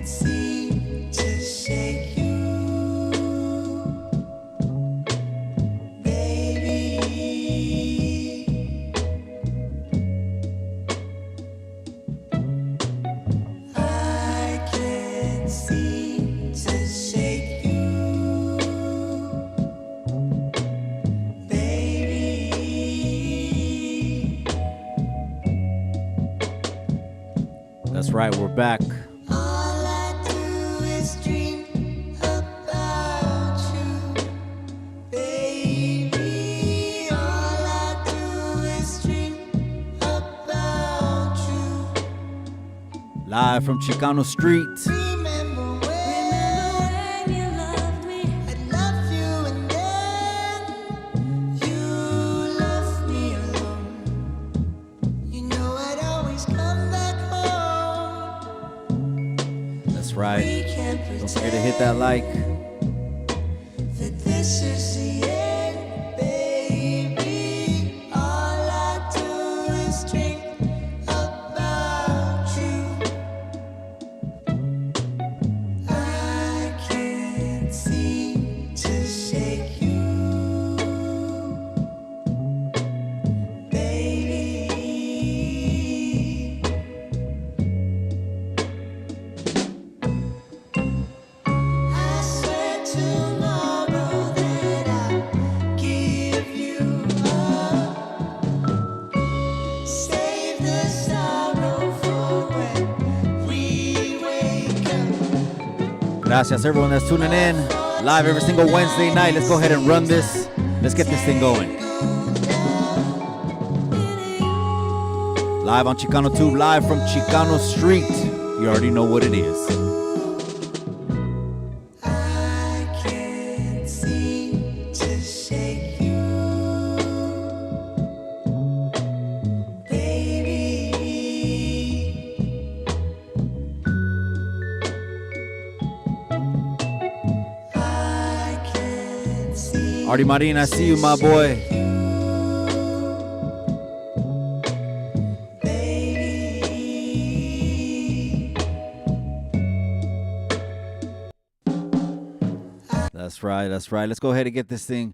seem to shake you, baby. I can't seem to shake you, baby. That's right, we're back. All I do is dream about you, baby. All I do is dream about you. Live from Chicano Street. Remember when you loved me? I loved you, and then you left me alone. You know I'd always come back home. That's right. We can't Don't forget to hit that like. that this is the end, baby. All I do is dream about you. I can't seem to shake you, baby. I swear tomorrow that I'll give you up. Save the sorrow for when we wake up. Gracias, everyone that's tuning in. Live every single Wednesday night. Let's go ahead and run this. Let's get this thing going. Live on Chicano Tube, live from Chicano Street. You already know what it is. I can't seem to shake you, baby. I can't seem Artie Marin, I see you, my boy. baby. That's right, that's right. Let's go ahead and get this thing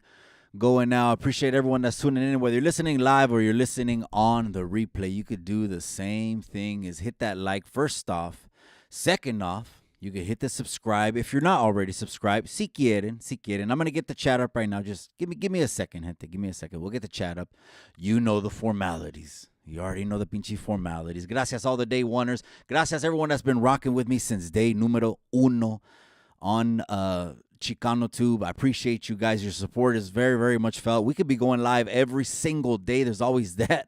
going now. I appreciate everyone that's tuning in. Whether you're listening live or you're listening on the replay, you could do the same thing is hit that like first off. Second off, you can hit the subscribe. If you're not already subscribed, si quieren. I'm going to get the chat up right now. Just give me a second, gente. Give me a second. We'll get the chat up. You know the formalities. You already know the pinche formalities. Gracias, all the day oneers. Gracias, everyone that's been rocking with me since day numero uno on Chicano Tube. I appreciate you guys. Your support is very, very much felt. We could be going live every single day. There's always that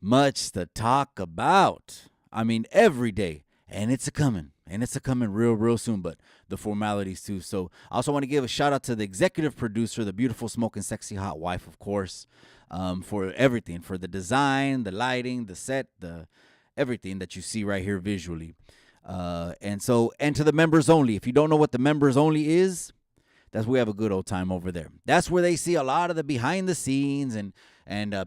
much to talk about. I mean, every day. And it's a-coming. And it's a-coming real, real soon. But the formalities, too. So I also want to give a shout-out to the executive producer, the beautiful, smoking, sexy, hot wife, of course, for everything. For the design, the lighting, the set, the everything that you see right here visually. And to the members only. If you don't know what the members only is, that's where we have a good old time over there. That's where they see a lot of the behind the scenes and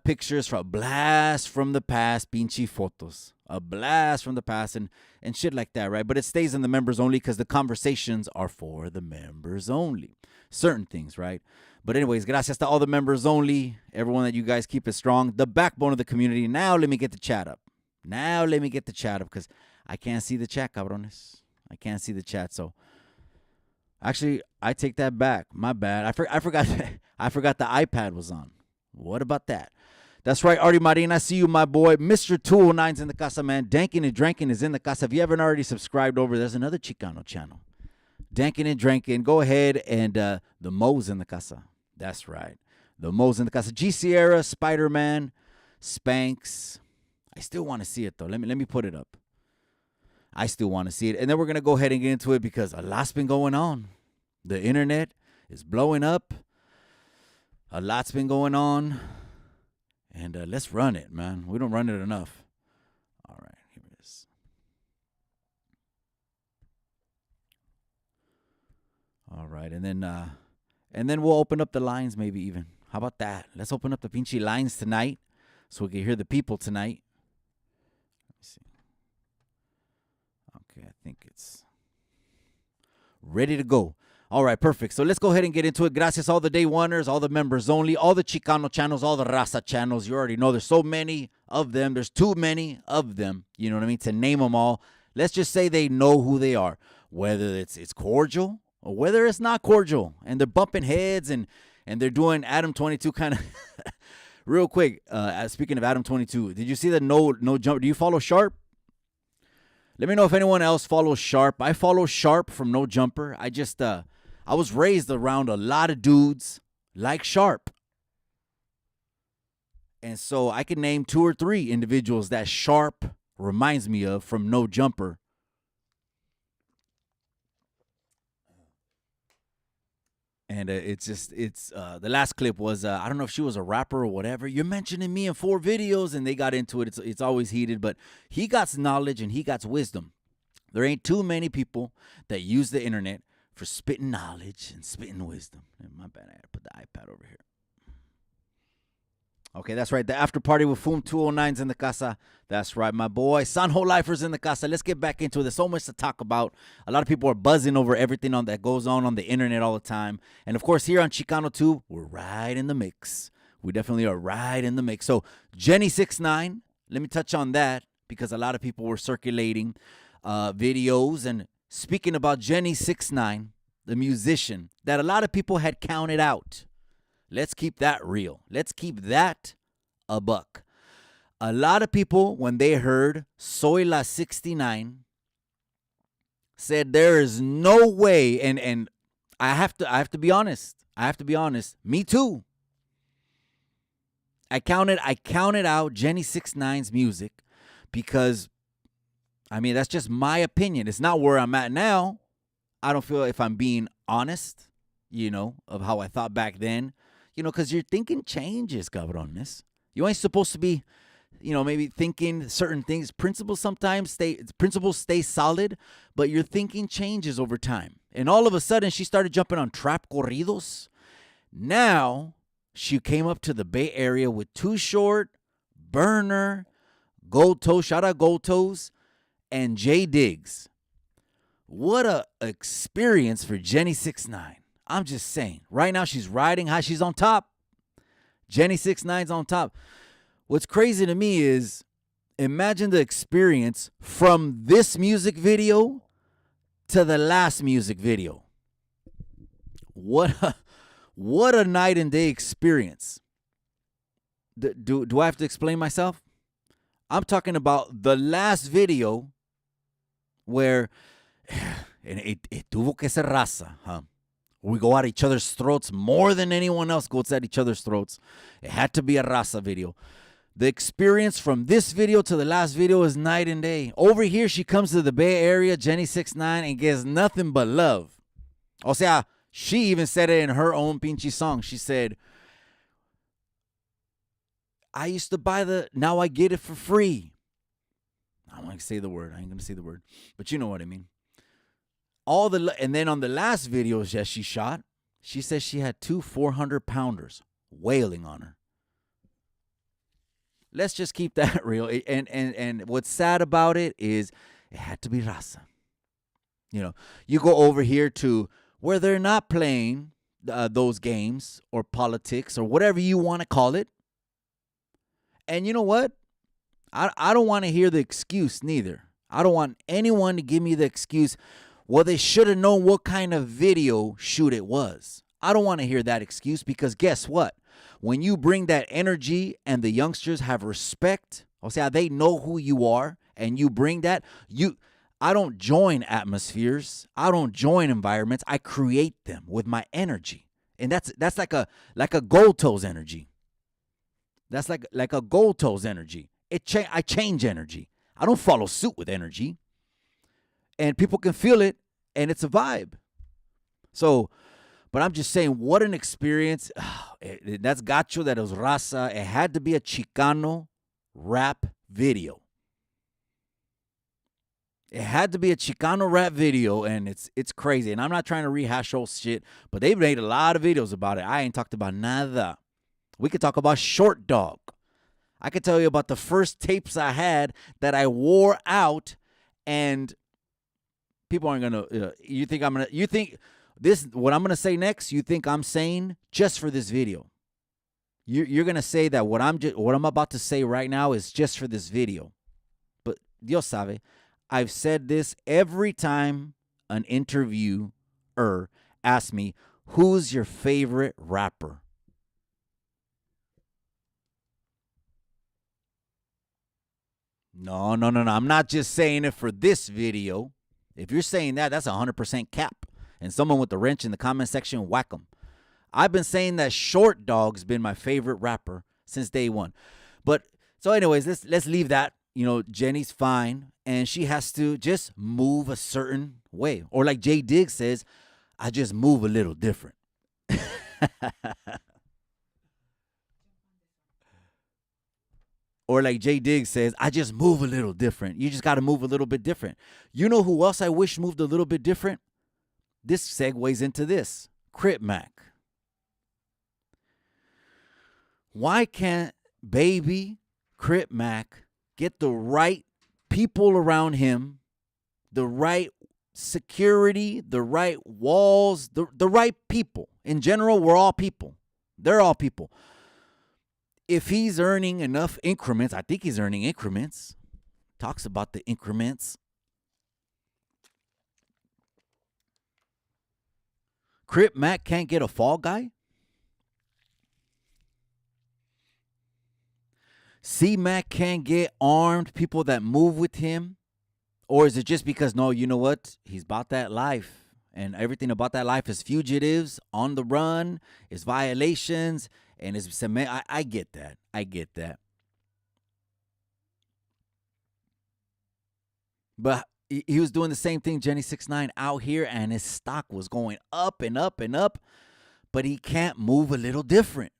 pictures from blast from the past, pinche fotos. A blast from the past and shit like that, right? But it stays in the members only because the conversations are for the members only. Certain things, right? But anyways, gracias to all the members only. Everyone that you guys keep it strong. The backbone of the community. Now let me get the chat up. Because I can't see the chat, cabrones. I can't see the chat, so... Actually, I take that back. My bad. I forgot I forgot the iPad was on. What about that? That's right, Artie Marin. I see you, my boy. Mr. 209's in the casa, man. Dankin' and Drankin' is in the casa. If you haven't already subscribed over, there's another Chicano channel. Dankin' and Drankin'. Go ahead and the Mo's in the casa. That's right. The Mo's in the casa. G Sierra, Spider-Man, Spanx. I still want to see it, though. Let me put it up. I still want to see it. And then we're going to go ahead and get into it because a lot's been going on. The internet is blowing up. A lot's been going on. And let's run it, man. We don't run it enough. All right, here it is. All right, and then we'll open up the lines maybe even. How about that? Let's open up the pinchy lines tonight so we can hear the people tonight. Let me see. Okay, I think it's ready to go. All right, perfect. So let's go ahead and get into it. Gracias, all the day oneers, all the members only, all the Chicano channels, all the Raza channels. You already know there's so many of them. There's too many of them, you know what I mean, to name them all. Let's just say they know who they are, whether it's cordial or whether it's not cordial. And they're bumping heads and they're doing Adam 22 kind of. Real quick, speaking of Adam 22, did you see the no jump? Do you follow Sharp? Let me know if anyone else follows Sharp. I follow Sharp from No Jumper. I was raised around a lot of dudes like Sharp. And so I can name 2 or 3 individuals that Sharp reminds me of from No Jumper. And the last clip was, I don't know if she was a rapper or whatever. You're mentioning me in 4 videos, and they got into it. It's always heated, but he got knowledge and he got wisdom. There ain't too many people that use the internet for spitting knowledge and spitting wisdom. My bad, I had to put the iPad over here. Okay, that's right. The after party with Foom 209's in the casa. That's right, my boy. Sanho Lifers in the casa. Let's get back into it. There's so much to talk about. A lot of people are buzzing over everything that goes on the internet all the time. And, of course, here on Chicano 2, we're right in the mix. We definitely are right in the mix. So, Jenny 69, let me touch on that because a lot of people were circulating videos. And speaking about Jenny 69, the musician that a lot of people had counted out. Let's keep that real. Let's keep that a buck. A lot of people, when they heard Soy La 69, said there is no way, and I have to be honest. I have to be honest. Me too. I counted out Jenny 69's music because, I mean, that's just my opinion. It's not where I'm at now. I don't feel, if I'm being honest, of how I thought back then. Because your thinking changes, cabrones. You ain't supposed to be, maybe thinking certain things. Principles stay solid, but your thinking changes over time. And all of a sudden, she started jumping on trap corridos. Now, she came up to the Bay Area with Too Short, Burner, Gold Toes, shout out Gold Toes, and Jay Diggs. What a experience for Jenny 69. I'm just saying. Right now, she's riding high. She's on top. Jenny 69's on top. What's crazy to me is, imagine the experience from this music video to the last music video. What a night and day experience. Do I have to explain myself? I'm talking about the last video where it tuvo que ser raza, huh? We go at each other's throats more than anyone else goes at each other's throats. It had to be a raza video. The experience from this video to the last video is night and day. Over here, she comes to the Bay Area, Jenny 69, and gets nothing but love. O sea, she even said it in her own pinchy song. She said, I used to buy now I get it for free. I don't want to say the word. I ain't going to say the word. But you know what I mean. And then on the last videos that she shot, she says she had 2 400-pounders wailing on her. Let's just keep that real. And what's sad about it is it had to be raza. You go over here to where they're not playing those games or politics or whatever you want to call it. And you know what? I don't want to hear the excuse neither. I don't want anyone to give me the excuse, well, they should have known what kind of video shoot it was. I don't want to hear that excuse because guess what? When you bring that energy and the youngsters have respect, o sea, they know who you are, and you bring that, I don't join atmospheres. I don't join environments. I create them with my energy. And that's like a Gold Toes energy. That's like a Gold Toes energy. I change energy. I don't follow suit with energy. And people can feel it, and it's a vibe. So, but I'm just saying, what an experience. That's gacho, that was raza. It had to be a Chicano rap video. It had to be a Chicano rap video, and it's crazy. And I'm not trying to rehash old shit, but they've made a lot of videos about it. I ain't talked about nada. We could talk about Short Dog. I could tell you about the first tapes I had that I wore out, and People aren't gonna. You think I'm gonna? You think this? What I'm gonna say next? You think I'm saying just for this video? You're gonna say that what I'm about to say right now is just for this video. But Dios sabe, I've said this every time an interviewer asks me, "Who's your favorite rapper?" No. I'm not just saying it for this video. If you're saying that, that's 100% cap. And someone with the wrench in the comment section, whack them. I've been saying that Short Dog's been my favorite rapper since day one. But so anyways, let's leave that. You know, Jenny's fine, and she has to just move a certain way. Or like Jay Diggs says, I just move a little different. Or like Jay Diggs says, I just move a little different. You just got to move a little bit different. You know who else I wish moved a little bit different? This segues into this. Crip Mac. Why can't baby Crip Mac get the right people around him, the right security, the right walls, the right people? In general, we're all people. They're all people. If he's earning enough increments, I think he's earning increments. Talks about the increments. Crip Mac can't get a fall guy? C-Mac can't get armed people that move with him? Or is it just because, no, you know what? He's about that life. And everything about that life is fugitives, on the run, is violations, and it's cement. I get that. I get that. But he was doing the same thing, Jenny 6ix9ine, out here, and his stock was going up and up and up. But he can't move a little different.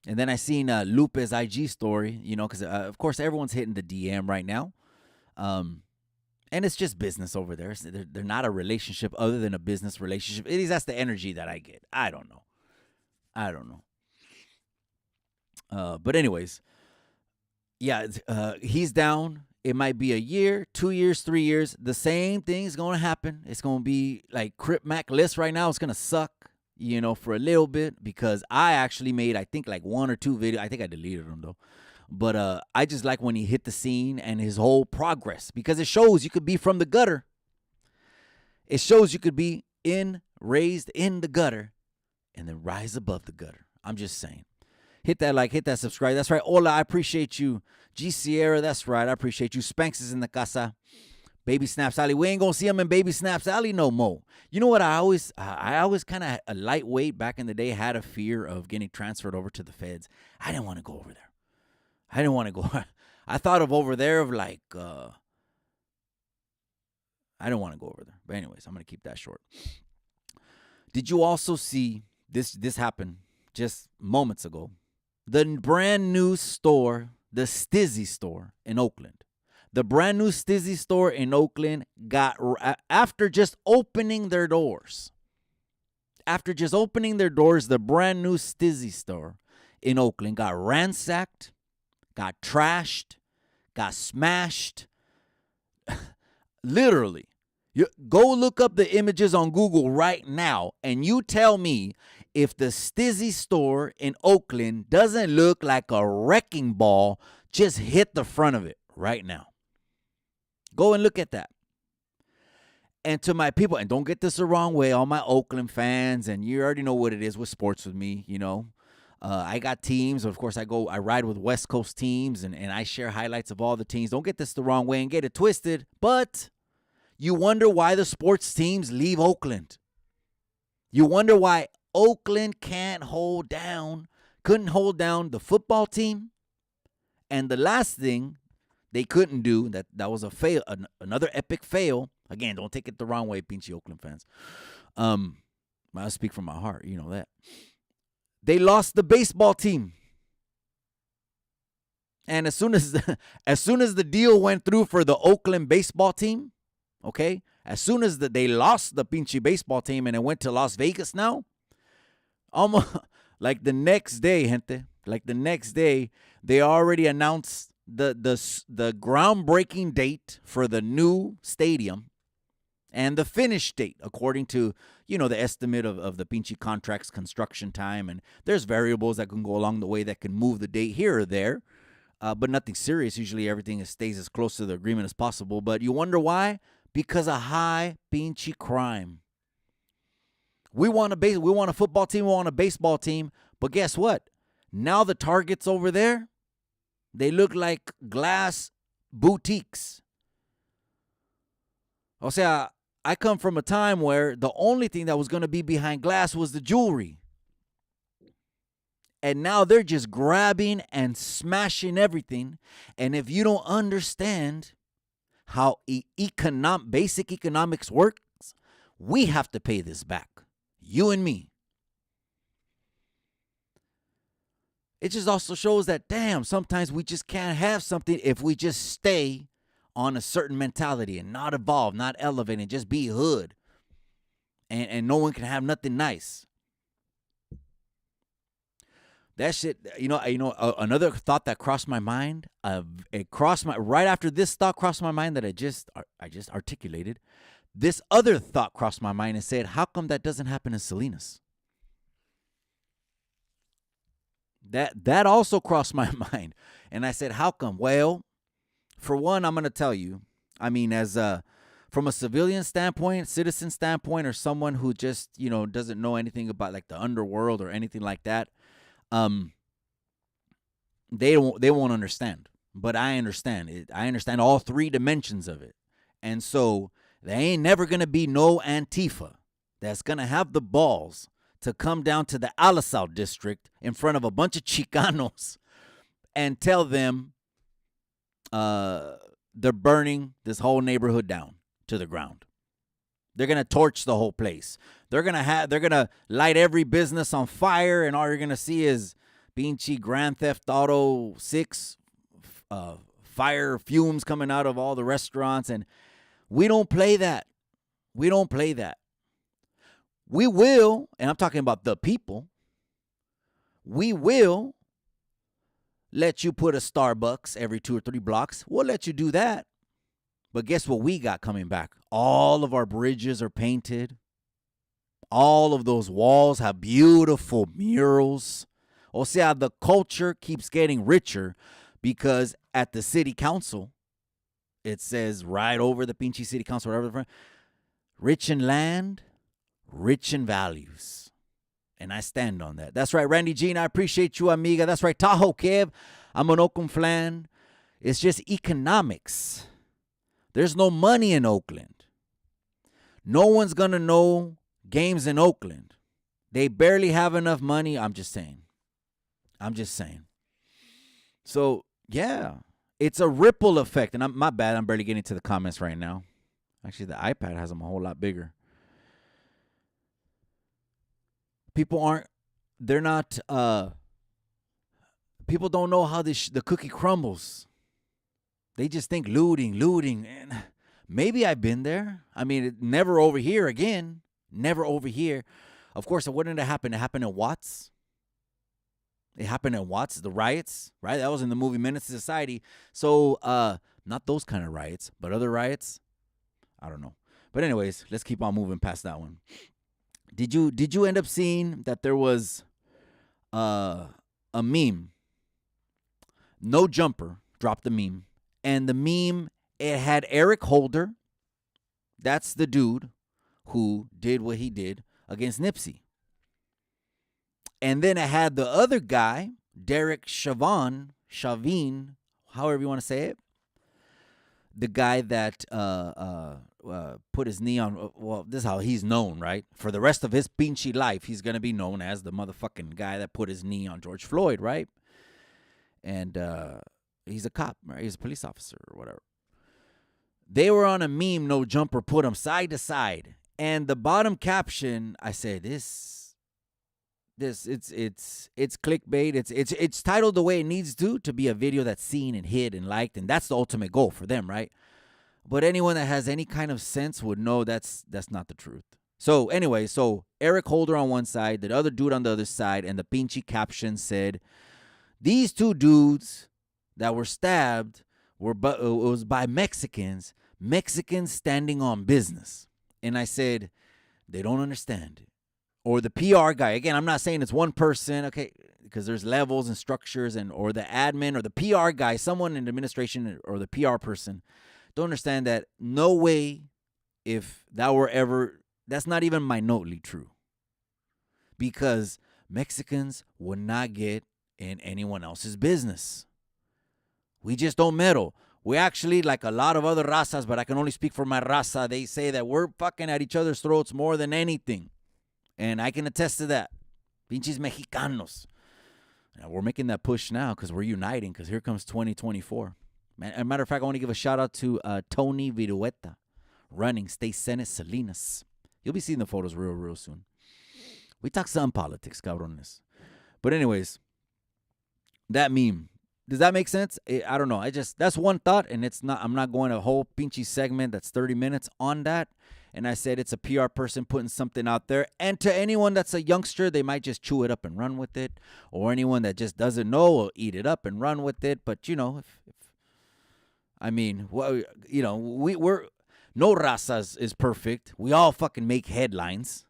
And then I seen Lupe's IG story, you know, because, of course, everyone's hitting the DM right now. And it's just business over there. They're not a relationship other than a business relationship. It is, that's the energy that I get. I don't know. But anyways, yeah, he's down. It might be a year, 2 years, 3 years. The same thing is going to happen. It's going to be like Crip Mac list right now. It's going to suck, you know, for a little bit because I actually made, I think, like 1 or 2 videos. I think I deleted them, though. But I just like when he hit the scene and his whole progress because it shows you could be from the gutter. It shows you could be raised in the gutter and then rise above the gutter. I'm just saying. Hit that like, hit that subscribe. That's right. Ola, I appreciate you. G Sierra, that's right. I appreciate you. Spanx is in the casa. Baby Snaps Alley. We ain't going to see him in Baby Snaps Alley no more. You know what? I always kind of a lightweight back in the day had a fear of getting transferred over to the feds. I didn't want to go over there. I didn't want to go. I thought of over there of like, I didn't want to go over there. But anyways, I'm going to keep that short. Did you also see this happened just moments ago? The brand new store, the Stizzy store in Oakland. The brand new Stizzy store in Oakland got, after just opening their doors. The brand new Stizzy store in Oakland got ransacked, got trashed, got smashed. Literally. Go look up the images on Google right now, and you tell me if the Stizzy store in Oakland doesn't look like a wrecking ball just hit the front of it right now. Go and look at that. And to my people, and don't get this the wrong way, all my Oakland fans, and you already know what it is with sports with me, you know. I got teams. Of course, I ride with West Coast teams, and I share highlights of all the teams. Don't get this the wrong way and get it twisted, but you wonder why the sports teams leave Oakland. You wonder why Oakland couldn't hold down the football team. And the last thing they couldn't do, that was a fail, another epic fail. Again, don't take it the wrong way, pinchy Oakland fans. I speak from my heart, you know that. They lost the baseball team. And as soon as the deal went through for the Oakland baseball team, okay, as soon as they lost the pinchy baseball team and it went to Las Vegas now, almost like the next day, gente, they already announced the groundbreaking date for the new stadium, and the finished date, according to, the estimate of the pinche contract's construction time. And there's variables that can go along the way that can move the date here or there, but nothing serious. Usually everything stays as close to the agreement as possible. But you wonder why? Because of high pinche crime. We want a football team, we want a baseball team, but guess what? Now the targets over there, they look like glass boutiques. O sea, I come from a time where the only thing that was going to be behind glass was the jewelry. And now they're just grabbing and smashing everything. And if you don't understand how basic economics works, we have to pay this back. You and me. It just also shows that, damn, sometimes we just can't have something if we just stay on a certain mentality and not evolve, not elevate, and just be hood. And no one can have nothing nice. That shit, another thought that crossed my mind, right after this thought crossed my mind that I just articulated, this other thought crossed my mind and said, how come that doesn't happen in Salinas? That also crossed my mind. And I said, how come? Well, for one, I'm going to tell you, I mean, from a civilian standpoint, citizen standpoint, or someone who just, doesn't know anything about like the underworld or anything like that, they won't understand. But I understand it. I understand all three dimensions of it. And so there ain't never going to be no Antifa that's going to have the balls to come down to the Alisal district in front of a bunch of Chicanos and tell them they're burning this whole neighborhood down to the ground. They're going to torch the whole place. They're going to light every business on fire, and all you're going to see is pinche Grand Theft Auto 6 fire fumes coming out of all the restaurants. And we don't play that. We don't play that. We will, and I'm talking about the people, we will let you put a Starbucks every 2 or 3 blocks. We'll let you do that. But guess what we got coming back? All of our bridges are painted. All of those walls have beautiful murals. O sea, the culture keeps getting richer because at the city council, it says right over the pinche city council, whatever, rich in land, rich in values. And I stand on that. That's right, Randy Jean, I appreciate you, amiga. That's right, Tahoe Kev. I'm an Oakland fan. It's just economics. There's no money in Oakland. No one's going to know games in Oakland. They barely have enough money. I'm just saying. So, yeah, it's a ripple effect. And my bad, I'm barely getting to the comments right now. Actually, the iPad has them a whole lot bigger. People don't know how the cookie crumbles. They just think looting. And maybe I've been there. I mean, never over here again. Never over here. Of course, it wouldn't have happened. It happened in Watts. The riots, right? That was in the movie Menace to Society. So, not those kind of riots, but other riots. I don't know. But anyways, let's keep on moving past that one. Did you end up seeing that there was a meme? No Jumper dropped the meme. And the meme, it had Eric Holder. That's the dude who did what he did against Nipsey. And then it had the other guy, Derek Chauvin, however you want to say it. The guy that put his knee on, well, this is how he's known, right? For the rest of his pinchy life, he's going to be known as the motherfucking guy that put his knee on George Floyd, right? And he's a cop, right? He's a police officer or whatever. They were on a meme, No Jumper, put them side to side. And the bottom caption, I said, it's clickbait. It's titled the way it needs to be a video that's seen and hit and liked, and that's the ultimate goal for them, right? But anyone that has any kind of sense would know that's not the truth. So anyway, Eric Holder on one side, the other dude on the other side, and the pinchy caption said, these two dudes that were stabbed was by Mexicans standing on business. And I said, they don't understand. Or the PR guy. Again, I'm not saying it's one person, okay, because there's levels and structures, and or the admin or the PR guy, someone in the administration or the PR person, don't understand that no way if that were ever, that's not even minutely true. Because Mexicans would not get in anyone else's business. We just don't meddle. We actually, like a lot of other razas, but I can only speak for my raza, they say that we're fucking at each other's throats more than anything. And I can attest to that. Pinches Mexicanos. Now, we're making that push now because we're uniting, because here comes 2024. As a matter of fact, I want to give a shout out to Tony Virueta, running State Senate Salinas. You'll be seeing the photos real soon. We talk some politics, cabrones. But anyways, that meme. Does that make sense? I don't know. That's one thought, and I'm not going a whole pinchy segment that's 30 minutes on that. And I said it's a PR person putting something out there. And to anyone that's a youngster, they might just chew it up and run with it. Or anyone that just doesn't know will eat it up and run with it. But, we're no raza is perfect. We all fucking make headlines.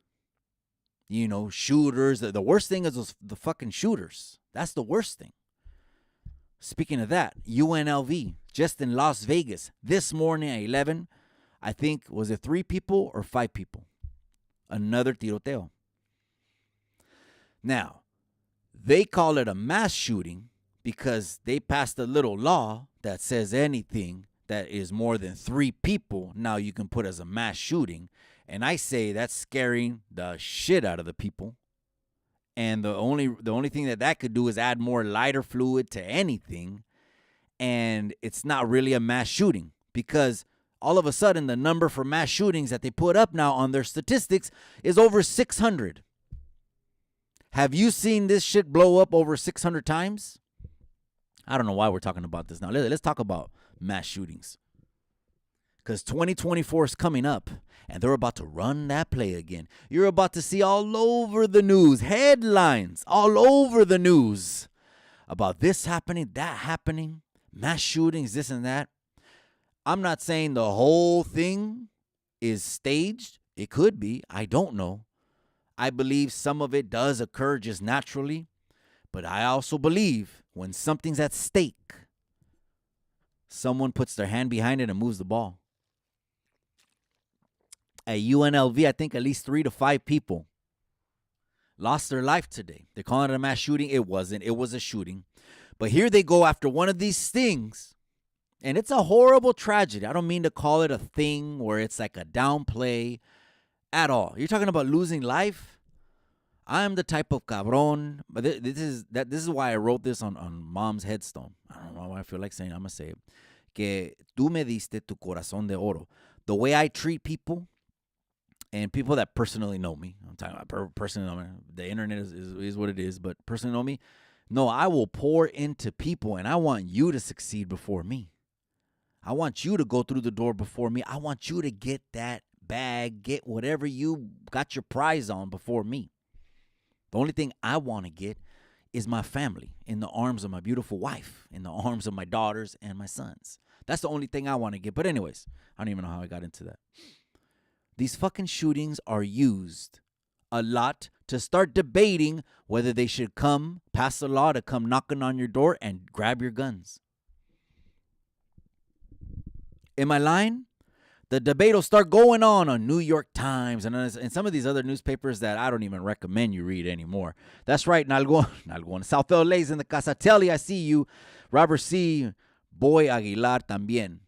Shooters. The worst thing is the fucking shooters. That's the worst thing. Speaking of that, UNLV, just in Las Vegas, this morning at 11, I think, was it 3 people or 5 people? Another tiroteo. Now, they call it a mass shooting because they passed a little law that says anything that is more than 3 people, now you can put as a mass shooting. And I say that's scaring the shit out of the people. And the only thing that could do is add more lighter fluid to anything. And it's not really a mass shooting because all of a sudden the number for mass shootings that they put up now on their statistics is over 600. Have you seen this shit blow up over 600 times? I don't know why we're talking about this now. Let's talk about mass shootings. Because 2024 is coming up, and they're about to run that play again. You're about to see all over the news, headlines all over the news about this happening, that happening, mass shootings, this and that. I'm not saying the whole thing is staged. It could be. I don't know. I believe some of it does occur just naturally. But I also believe when something's at stake, someone puts their hand behind it and moves the ball. At UNLV, I think at least 3 to 5 people lost their life today. They're calling it a mass shooting. It wasn't. It was a shooting. But here they go after one of these things. And it's a horrible tragedy. I don't mean to call it a thing where it's like a downplay at all. You're talking about losing life? I'm the type of cabron. But this is why I wrote this on Mom's headstone. I don't know why I feel like saying it. I'm going to say it. Que tú me diste tu corazón de oro. The way I treat people, and people that personally know me, I'm talking about personally know me. The internet is what it is, but personally know me. No, I will pour into people, and I want you to succeed before me. I want you to go through the door before me. I want you to get that bag, get whatever you got your prize on before me. The only thing I want to get is my family in the arms of my beautiful wife, in the arms of my daughters and my sons. That's the only thing I want to get. But anyways, I don't even know how I got into that. These fucking shootings are used a lot to start debating whether they should pass a law to come knocking on your door and grab your guns. Am I lying? The debate will start going on New York Times and some of these other newspapers that I don't even recommend you read anymore. That's right, Nalgon. South LA's in the casa. Telly, I see you. Robert C. Boy Aguilar también.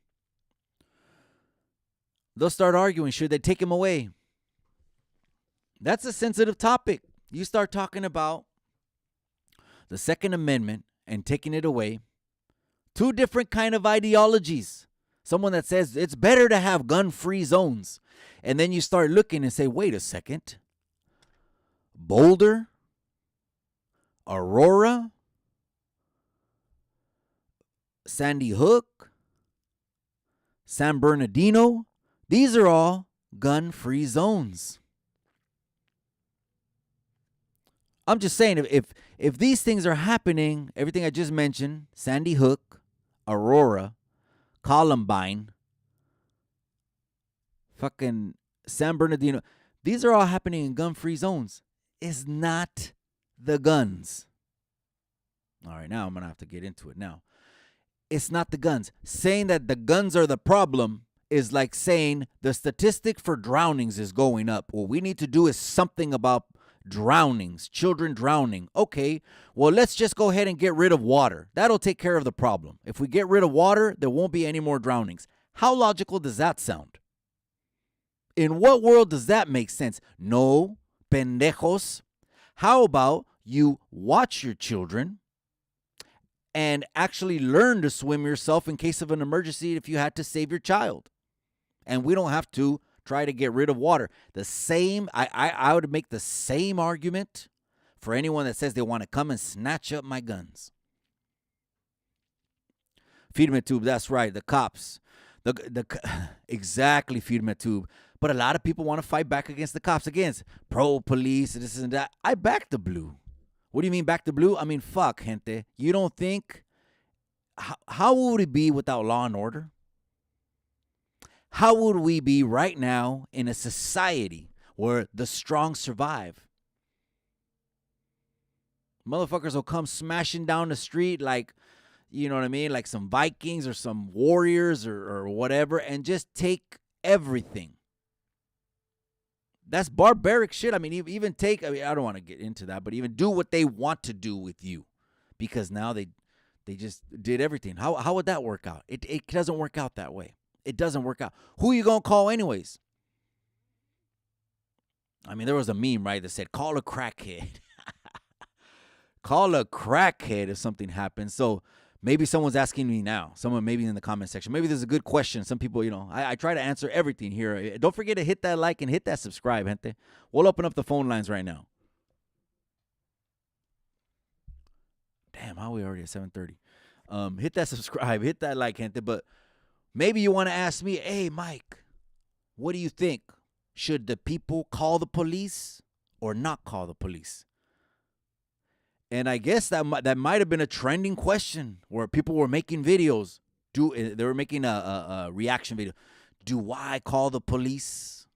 They'll start arguing, should they take him away? That's a sensitive topic. You start talking about the Second Amendment and taking it away. 2 different kind of ideologies. Someone that says it's better to have gun-free zones. And then you start looking and say, wait a second. Boulder, Aurora, Sandy Hook, San Bernardino, these are all gun-free zones. I'm just saying, if these things are happening, everything I just mentioned, Sandy Hook, Aurora, Columbine, fucking San Bernardino. These are all happening in gun-free zones. It's not the guns. All right, now I'm going to have to get into it now. It's not the guns. Saying that the guns are the problem is like saying the statistic for drownings is going up. What we need to do is something about drownings, children drowning. Okay, well, let's just go ahead and get rid of water. That'll take care of the problem. If we get rid of water, there won't be any more drownings. How logical does that sound? In what world does that make sense? No, pendejos. How about you watch your children and actually learn to swim yourself in case of an emergency if you had to save your child? And we don't have to try to get rid of water. The same, I would make the same argument for anyone that says they want to come and snatch up my guns. Feed me tube, that's right, the cops. Exactly, feed me tube. But a lot of people want to fight back against the cops, against pro-police, this and that. I back the blue. What do you mean back the blue? I mean, fuck, gente. You don't think, how would it be without law and order? How would we be right now in a society where the strong survive? Motherfuckers will come smashing down the street like, you know what I mean? Like some Vikings or some warriors or whatever, and just take everything. That's barbaric shit. I mean, even take, I don't want to get into that, but even do what they want to do with you, because now they just did everything. How would that work out? It doesn't work out that way. It doesn't work out. Who are you going to call anyways? I mean, there was a meme, right, that said, call a crackhead. Call a crackhead if something happens. So maybe someone's asking me now. Someone maybe in the comment section. Maybe there's a good question. Some people, I try to answer everything here. Don't forget to hit that like and hit that subscribe, gente. We'll open up the phone lines right now. Damn, how are we already at 7:30? Hit that subscribe, hit that like, gente. But maybe you want to ask me, hey, Mike, what do you think? Should the people call the police or not call the police? And I guess that might have been a trending question where people were making videos. They were making a reaction video. Do I call the police?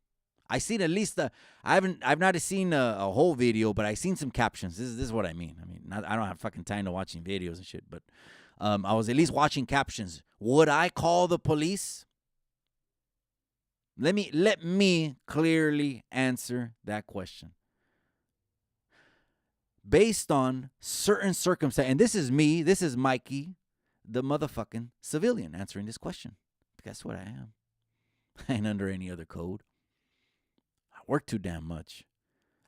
I seen at least I've not seen a whole video, but I seen some captions. This is what I mean. I don't have fucking time to watching videos and shit, but I was at least watching captions. Would I call the police? Let me clearly answer that question. Based on certain circumstances, and this is me, this is Mikey, the motherfucking civilian answering this question. Guess what I am? I ain't under any other code. I work too damn much.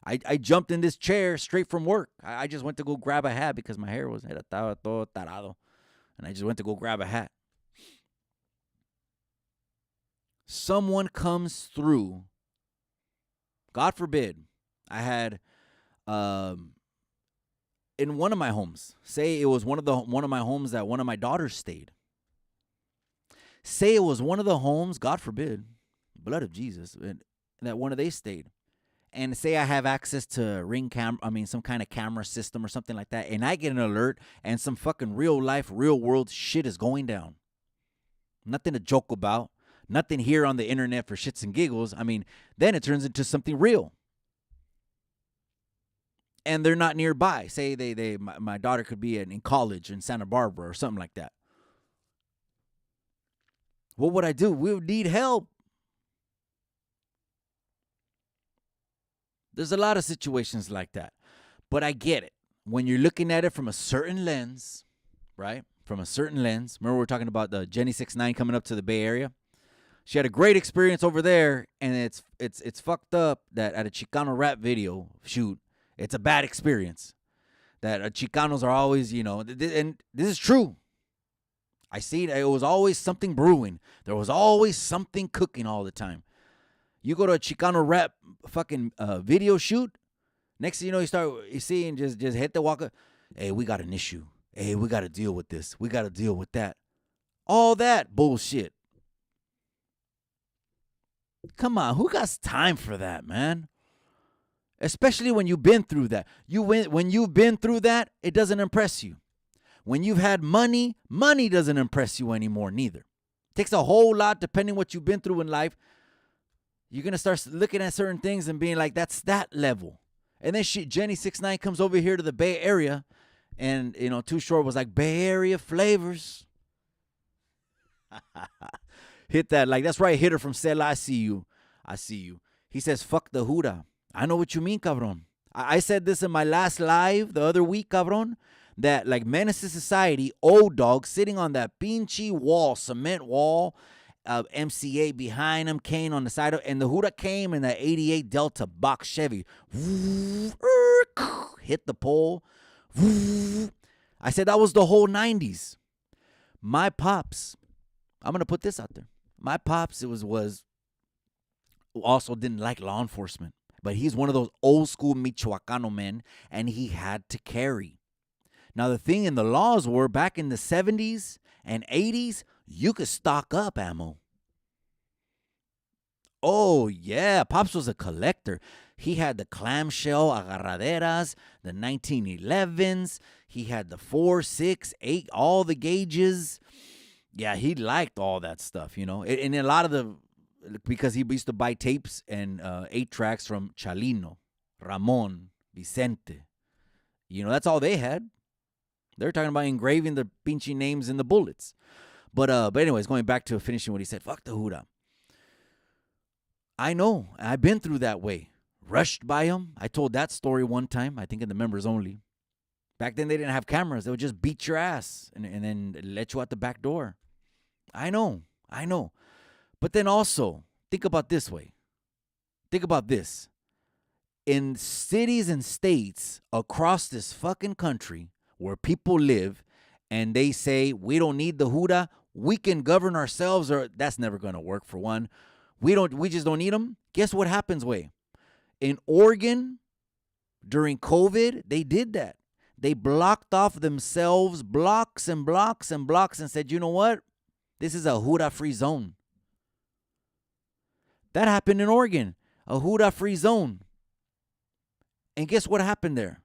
I jumped in this chair straight from work. I just went to go grab a hat because my hair estaba todo tarado. And I just went to go grab a hat. Someone comes through. God forbid. I had in one of my homes, say it was one of my homes that one of my daughters stayed. Say it was one of the homes, God forbid, blood of Jesus, that one of they stayed. And say I have access to some kind of camera system or something like that, and I get an alert and some fucking real life, real world shit is going down. Nothing to joke about. Nothing here on the internet for shits and giggles. Then it turns into something real. And they're not nearby. Say my daughter could be in college in Santa Barbara or something like that. What would I do? We would need help. There's a lot of situations like that. But I get it. When you're looking at it from a certain lens, right? From a certain lens. Remember we were talking about the Jenny 6ix9ine coming up to the Bay Area? She had a great experience over there, and it's fucked up that at a Chicano rap video shoot, it's a bad experience. That Chicanos are always, and this is true. I see it was always something brewing. There was always something cooking all the time. You go to a Chicano rap fucking video shoot, next thing you know, you see and just hit the walker. Hey, we got an issue. Hey, we got to deal with this. We got to deal with that. All that bullshit. Come on, who got time for that, man? Especially when you've been through that. When you've been through that, it doesn't impress you. When you've had money doesn't impress you anymore neither. It takes a whole lot, depending what you've been through in life. You're going to start looking at certain things and being like, that's that level. And then Jenny 6ix9ine comes over here to the Bay Area, and, Too Short was like, Bay Area flavors. Hit that. Like, that's right, Hitter from Sela, I see you. I see you. He says, fuck the Huda. I know what you mean, cabron. I said this in my last live the other week, cabron, that like Menace to Society, old dog, sitting on that pinchy wall, cement wall, MCA behind him, Kane on the side, and the Huda came in that 88 Delta box Chevy. Hit the pole. I said that was the whole 90s. My pops, I'm going to put this out there. My pops, was also didn't like law enforcement. But he's one of those old school Michoacano men, and he had to carry. Now, the thing in the laws were back in the 70s and 80s, you could stock up ammo. Oh, yeah. Pops was a collector. He had the clamshell agarraderas, the 1911s. He had the 4, 6, 8, all the gauges. Yeah, he liked all that stuff, And a lot of the... because he used to buy tapes and 8-tracks from Chalino, Ramon, Vicente. That's all they had. They're talking about engraving the pinchy names in the bullets. But anyways, going back to finishing what he said, fuck the Huda. I know. I've been through that way. Rushed by him. I told that story one time, I think in the members only. Back then they didn't have cameras. They would just beat your ass and then let you out the back door. I know. But then also, think about this way. Think about this. In cities and states across this fucking country where people live and they say, we don't need the Huda, we can govern ourselves, or that's never going to work for one. We just don't need them. Guess what happens, way? In Oregon, during COVID, they did that. They blocked off themselves blocks and blocks and blocks and said, you know what? This is a Huda-free zone. That happened in Oregon, a Huda-free zone. And guess what happened there?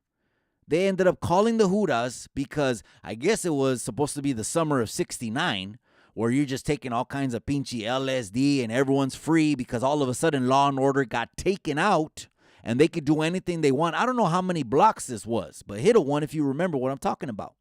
They ended up calling the Hudas because I guess it was supposed to be the summer of 69, where you're just taking all kinds of pinchy LSD and everyone's free because all of a sudden law and order got taken out and they could do anything they want. I don't know how many blocks this was, but hit a one if you remember what I'm talking about.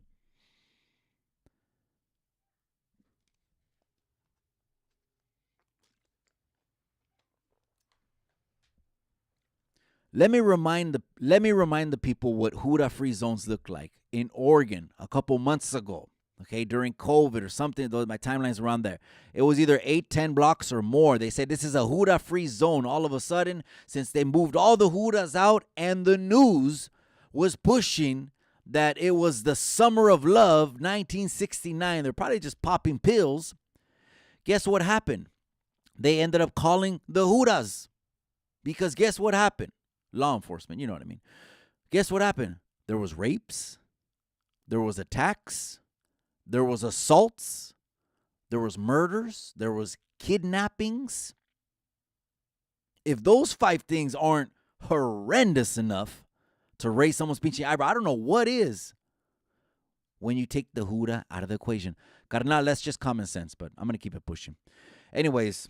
Let me remind the people what Huda free zones look like in Oregon a couple months ago. Okay, during COVID or something, my timeline's around there. It was either 8, 10 blocks or more. They said this is a Huda free zone. All of a sudden, since they moved all the Hudas out and the news was pushing that it was the summer of love, 1969. They're probably just popping pills. Guess what happened? They ended up calling the Hudas because guess what happened? Law enforcement, you know what I mean. Guess what happened? There was rapes, there was attacks, there was assaults, there was murders, there was kidnappings. If those 5 things aren't horrendous enough to raise someone's pinchy eyebrow, I don't know what is. When you take the Huda out of the equation. Carnal, that's just common sense, but I'm going to keep it pushing. Anyways,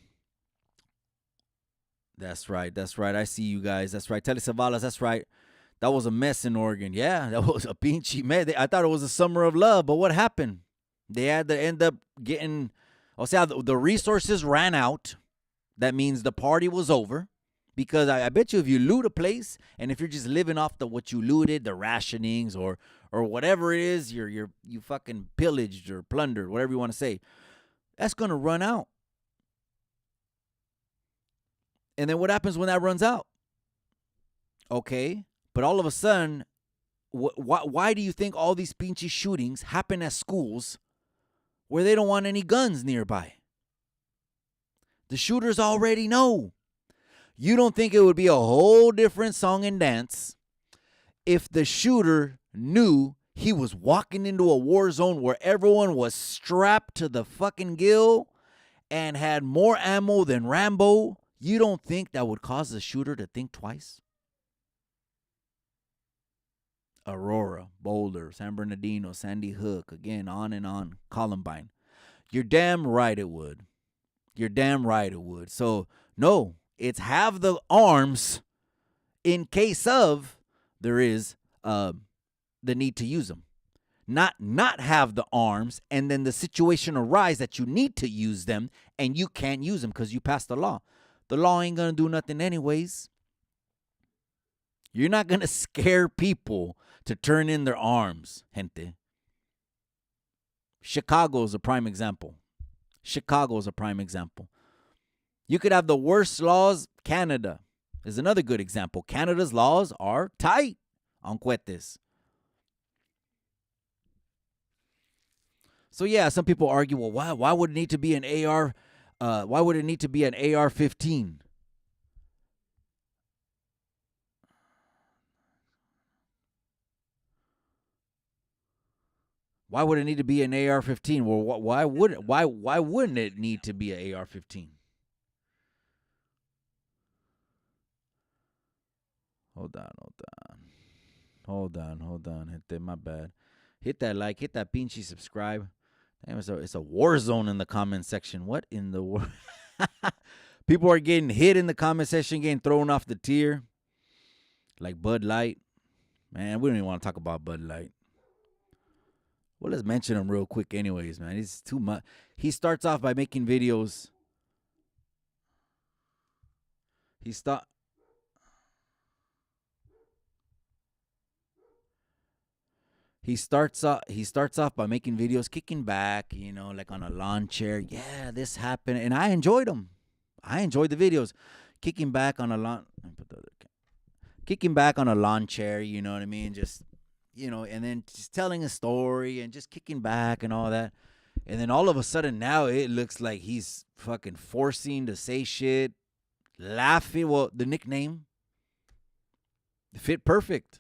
That's right. I see you guys. That's right. Telly Savalas, that's right. That was a mess in Oregon. Yeah, that was a pinchy mess. I thought it was a summer of love, but what happened? They had to end up getting, the resources ran out. That means the party was over. Because I bet you if you loot a place, and if you're just living off what you looted, the rationings or whatever it is, you fucking pillaged or plundered, whatever you want to say, that's going to run out. And then what happens when that runs out? Okay, but all of a sudden, why do you think all these pinchy shootings happen at schools where they don't want any guns nearby? The shooters already know. You don't think it would be a whole different song and dance if the shooter knew he was walking into a war zone where everyone was strapped to the fucking gill and had more ammo than Rambo? You don't think that would cause the shooter to think twice? Aurora, Boulder, San Bernardino, Sandy Hook, again, on and on, Columbine. You're damn right it would. So, no, It's have the arms in case of there is the need to use them. Not have the arms and then the situation arise that you need to use them and you can't use them because you passed the law. The law ain't going to do nothing anyways. You're not going to scare people to turn in their arms, gente. Chicago is a prime example. Chicago is a prime example. You could have the worst laws. Canada is another good example. Canada's laws are tight on cohetes. So yeah, some people argue, well, why would it need to be an AR? Why would it need to be an AR-15? Why would it need to be an AR-15? Well, why wouldn't it need to be an AR-15? Hold on. Hit my bad. Hit that like, hit that pinche subscribe. Damn, it's a war zone in the comment section. What in the world? People are getting hit in the comment section, getting thrown off the tier. Like Bud Light. Man, we don't even want to talk about Bud Light. Well, let's mention him real quick anyways, man. It's too much. He starts off by making videos. He starts off by making videos, kicking back, like on a lawn chair. Yeah, this happened. And I enjoyed them. I enjoyed the videos. Kicking back on a lawn. Kicking back on a lawn chair, you know what I mean? Just, and then just telling a story and just kicking back and all that. And then all of a sudden now it looks like he's fucking forcing to say shit, laughing. Well, the nickname fit perfect.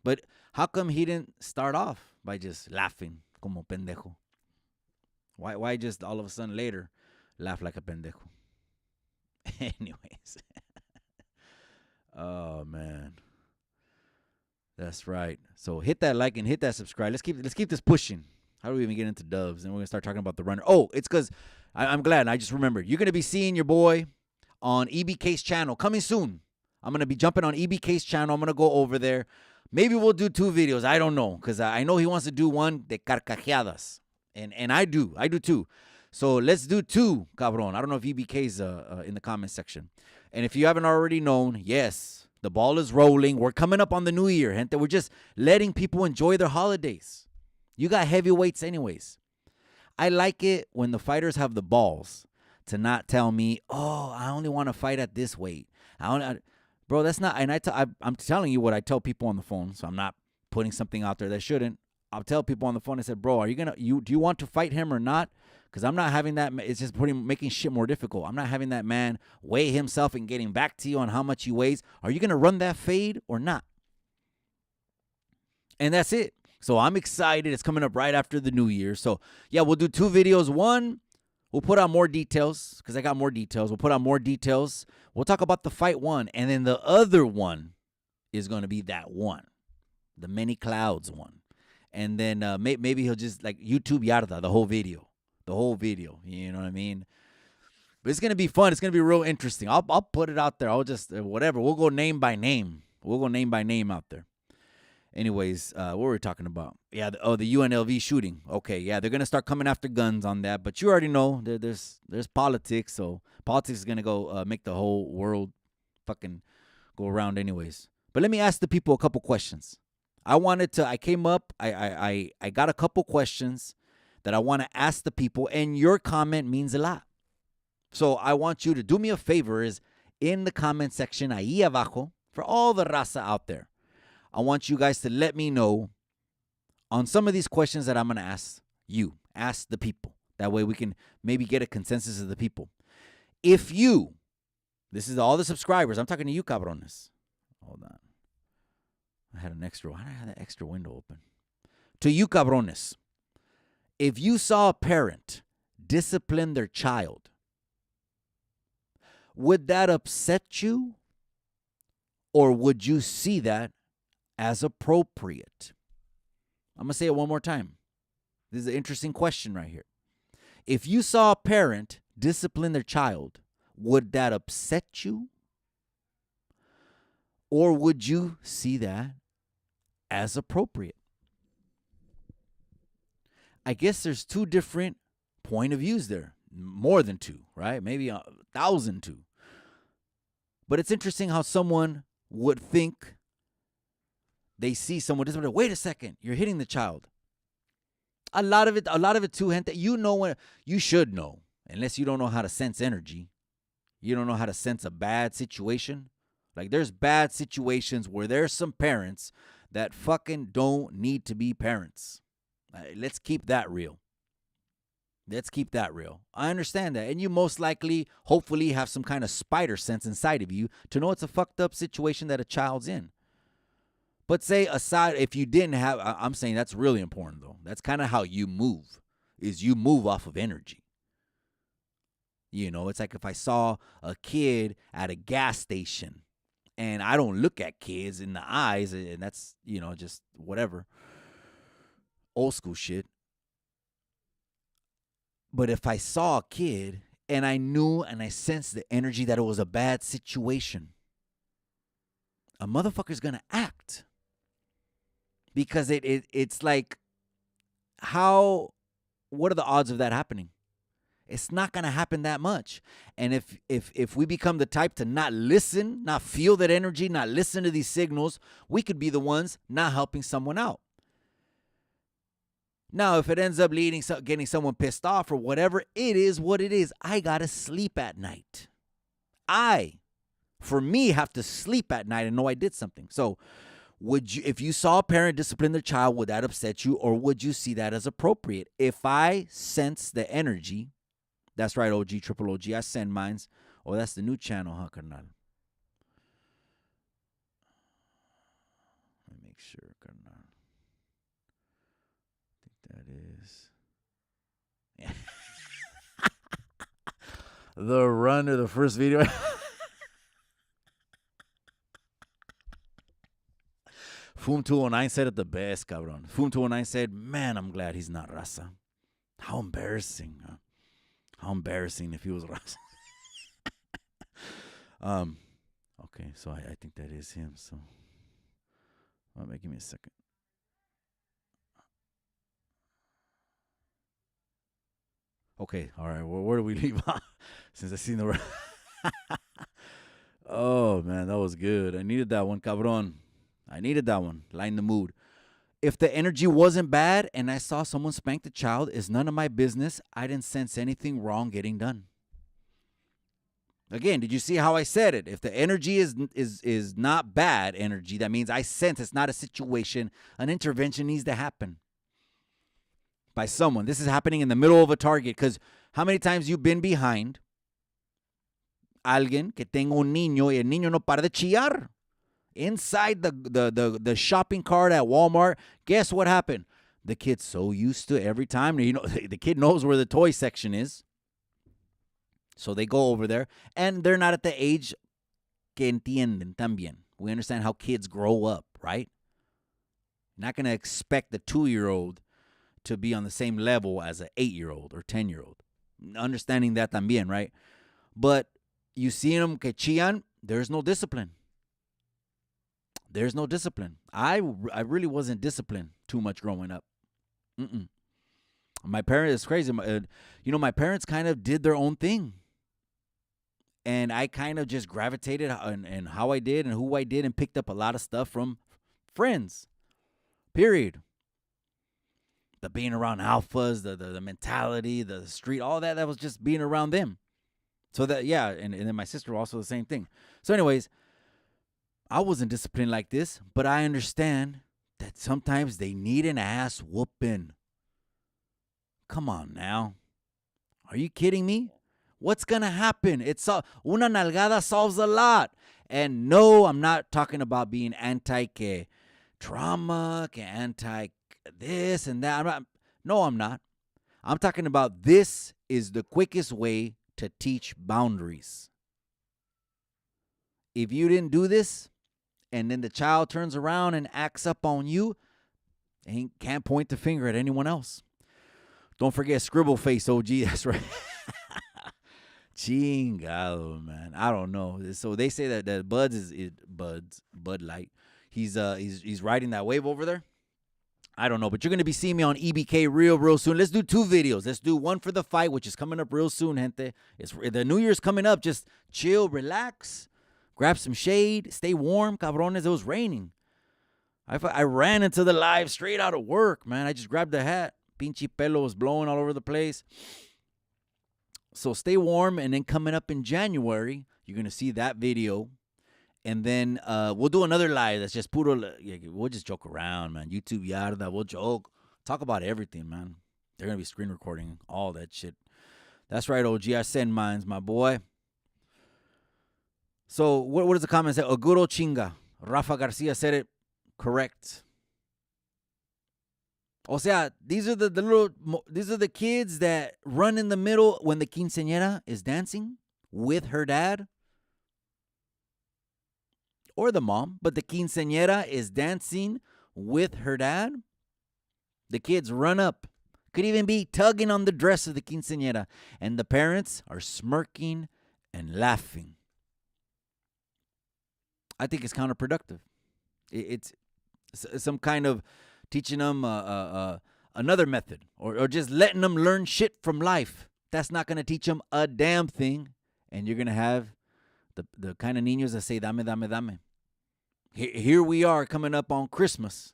But how come he didn't start off by just laughing como pendejo? Why just all of a sudden later laugh like a pendejo? Anyways. Oh, man. That's right. So hit that like and hit that subscribe. Let's keep this pushing. How do we even get into dubs? And we're going to start talking about the runner. Oh, it's because I'm glad. I just remembered. You're going to be seeing your boy on EBK's channel coming soon. I'm going to be jumping on EBK's channel. I'm going to go over there. Maybe we'll do 2 videos. I don't know. Because I know he wants to do one de carcajeadas. And I do. I do too. So let's do 2, cabron. I don't know if EBK's in the comment section. And if you haven't already known, yes, the ball is rolling. We're coming up on the new year, gente. We're just letting people enjoy their holidays. You got heavyweights anyways. I like it when the fighters have the balls to not tell me, oh, I only want to fight at this weight. Bro, that's not, and I'm telling you what I tell people on the phone, so I'm not putting something out there that shouldn't. I'll tell people on the phone, I said, bro, do you want to fight him or not? Because I'm not having that. It's just making shit more difficult. I'm not having that man weigh himself and getting back to you on how much he weighs. Are you going to run that fade or not? And that's it. So I'm excited. It's coming up right after the new year. So, yeah, we'll do 2 videos. One, we'll put out more details because I got more details. We'll put out more details. We'll talk about the fight one. And then the other one is going to be that one, the many clouds one. And then maybe he'll just like YouTube Yarda, the whole video. You know what I mean? But it's going to be fun. It's going to be real interesting. I'll put it out there. I'll just, whatever. We'll go name by name. Out there. Anyways, what were we talking about? Yeah, the UNLV shooting. Okay, yeah, they're going to start coming after guns on that. But you already know there's politics. So politics is going to go make the whole world fucking go around anyways. But let me ask the people a couple questions. I got a couple questions that I want to ask the people, and your comment means a lot. So I want you to do me a favor is in the comment section, ahí abajo, for all the raza out there. I want you guys to let me know on some of these questions that I'm going to ask you. Ask the people. That way we can maybe get a consensus of the people. This is all the subscribers. I'm talking to you, cabrones. Hold on. Why did I have that extra window open? To you, cabrones. If you saw a parent discipline their child, would that upset you? Or would you see that as appropriate? I'm going to say it one more time. This is an interesting question right here. If you saw a parent discipline their child, would that upset you? Or would you see that as appropriate? I guess there's two different point of views there. More than two, right? Maybe 1,000 two. But it's interesting how someone would think they see someone disciplined. Wait a second, you're hitting the child. A lot of it too, gente. You know when you should know, unless you don't know how to sense energy. You don't know how to sense a bad situation. Like there's bad situations where there's some parents that fucking don't need to be parents. Let's keep that real. Let's keep that real. I understand that. And you most likely, hopefully, have some kind of spider sense inside of you to know it's a fucked up situation that a child's in. But say aside, if you didn't have, I'm saying that's really important though. That's kind of how you move, is you move off of energy. You know, it's like if I saw a kid at a gas station and I don't look at kids in the eyes, and that's, you know, just whatever. Old school shit. But if I saw a kid and I knew and I sensed the energy that it was a bad situation, a motherfucker's going to act. Because it's like, what are the odds of that happening? It's not going to happen that much. And if we become the type to not listen, not feel that energy, not listen to these signals, we could be the ones not helping someone out. Now, if it ends up getting someone pissed off or whatever, it is what it is. I got to sleep at night. For me, have to sleep at night and know I did something. So, would you, if you saw a parent discipline their child, would that upset you, or would you see that as appropriate? If I sense the energy, that's right, OG, triple OG, I send mines. Oh, that's the new channel, huh, carnal? Let me make sure, carnal. I think that is. The run of the first video. Foom209 said it the best, cabrón. Foom209 said, man, I'm glad he's not raza. How embarrassing, huh? How embarrassing if he was raza. Okay, so I think that is him, so. Give me a second. Okay, all right, well, where do we leave off? Since I seen the... Oh, man, that was good. I needed that one, cabrón. I needed that one. Lighten the mood. If the energy wasn't bad and I saw someone spank the child, it's none of my business. I didn't sense anything wrong getting done. Again, did you see how I said it? If the energy is not bad energy, that means I sense it's not a situation. An intervention needs to happen by someone. This is happening in the middle of a Target, because how many times you've been behind alguien que tenga un niño y el niño no para de chillar? Inside the shopping cart at Walmart, guess what happened? The kid's so used to it every time. You know, the kid knows where the toy section is. So they go over there, and they're not at the age que entienden también. We understand how kids grow up, right? Not going to expect the 2-year-old to be on the same level as an 8-year-old or 10-year-old. Understanding that también, right? But you see them que chillan, there's no discipline. There's no discipline. I really wasn't disciplined too much growing up. My parents, it's crazy. My parents kind of did their own thing. And I kind of just gravitated and how I did and who I did and picked up a lot of stuff from friends. Period. The being around alphas, the mentality, the street, all that was just being around them. So that, yeah, and then my sister also the same thing. So anyways, I wasn't disciplined like this, but I understand that sometimes they need an ass whooping. Come on now. Are you kidding me? What's going to happen? Una nalgada solves a lot. And no, I'm not talking about being anti-trauma, anti-this and that. I'm not. I'm talking about this is the quickest way to teach boundaries. If you didn't do this, and then the child turns around and acts up on you, and can't point the finger at anyone else. Don't forget Scribble Face, OG. That's right. Chingado, man. I don't know. So they say that Bud Light. He's riding that wave over there. I don't know, but you're gonna be seeing me on EBK real soon. Let's do 2 videos. Let's do one for the fight, which is coming up real soon, gente. It's the New Year's coming up. Just chill, relax, grab some shade, stay warm, cabrones. It was raining. I ran into the live straight out of work, man. I just grabbed the hat. Pinche pelo was blowing all over the place. So stay warm, and then coming up in January, you're gonna see that video. And then we'll do another live that's just puro. We'll just joke around, man. YouTube yarda. We'll joke. Talk about everything, man. They're going to be screen recording all that shit. That's right, OG. I send mines, my boy. So what does the comment say? Oguro chinga. Rafa Garcia said it correct. O sea, these are the kids that run in the middle when the quinceañera is dancing with her dad. Or the mom, but the quinceañera is dancing with her dad. The kids run up. Could even be tugging on the dress of the quinceañera. And the parents are smirking and laughing. I think it's counterproductive. It's some kind of teaching them another method. Or just letting them learn shit from life. That's not going to teach them a damn thing. And you're going to have the kind of niños that say, dame, dame, dame. Here we are coming up on Christmas.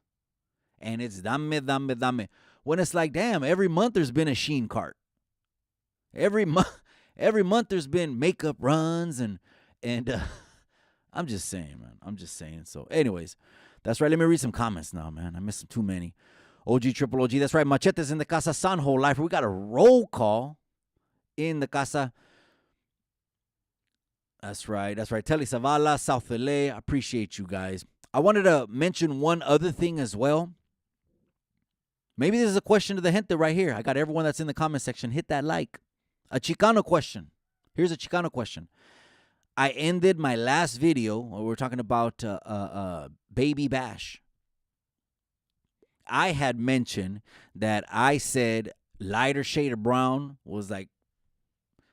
And it's dame, dame, dame. When it's like, damn, every month there's been a Sheen cart. Every month there's been makeup runs. And I'm just saying, man. I'm just saying. So anyways, that's right. Let me read some comments now, man. I missed too many. OG, triple OG. That's right. Machete's in the Casa Sanjo Life. We got a roll call in the Casa. That's right. Telly Zavala, South LA. I appreciate you guys. I wanted to mention one other thing as well. Maybe this is a question to the gente right here. I got everyone that's in the comment section. Hit that like. A Chicano question. Here's a Chicano question. I ended my last video where we're talking about Baby Bash. I had mentioned that I said lighter shade of brown was like,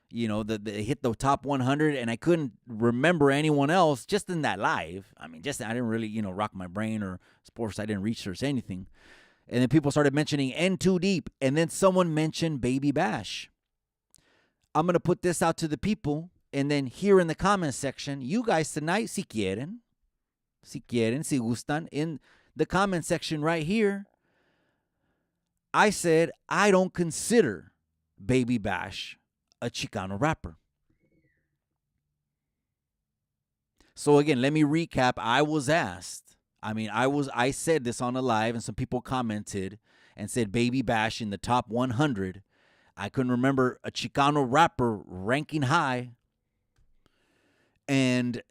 you know, the hit the top 100, and I couldn't remember anyone else just in that live. I mean, I didn't really, rock my brain or sports. I didn't research anything. And then people started mentioning N Too Deep, and then someone mentioned Baby Bash. I'm going to put this out to the people, and then here in the comment section, you guys tonight, si quieren, si gustan, in the comment section right here, I said I don't consider Baby Bash a Chicano rapper. So again, let me recap. I was asked. I said this on a live, and some people commented and said Baby Bash in the top 100. I couldn't remember a Chicano rapper ranking high. And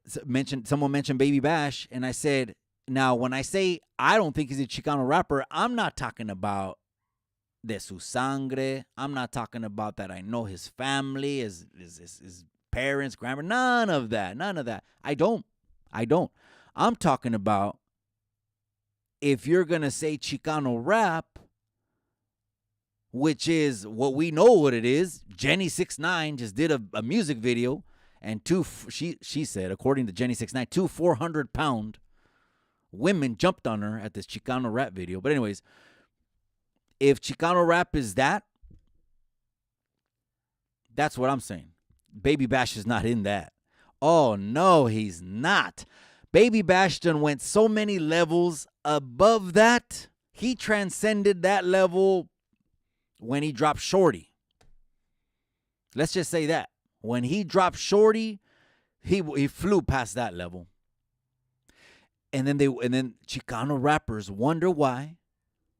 someone mentioned Baby Bash, and I said, now when I say I don't think he's a Chicano rapper, I'm not talking about de su sangre. I'm not talking about that I know his family, his parents, grandma. None of that. I don't. I'm talking about if you're going to say Chicano rap, which is what we know what it is. Jenny 6ix9ine just did a music video, and she said, according to Jenny 6ix9ine, 2 400-pound women jumped on her at this Chicano rap video. But anyways, if Chicano rap is that's what I'm saying. Baby Bash is not in that. Oh, no, he's not. Baby Bash done went so many levels above that. He transcended that level when he dropped Shorty. Let's just say that. When he dropped Shorty, he flew past that level. And then Chicano rappers wonder why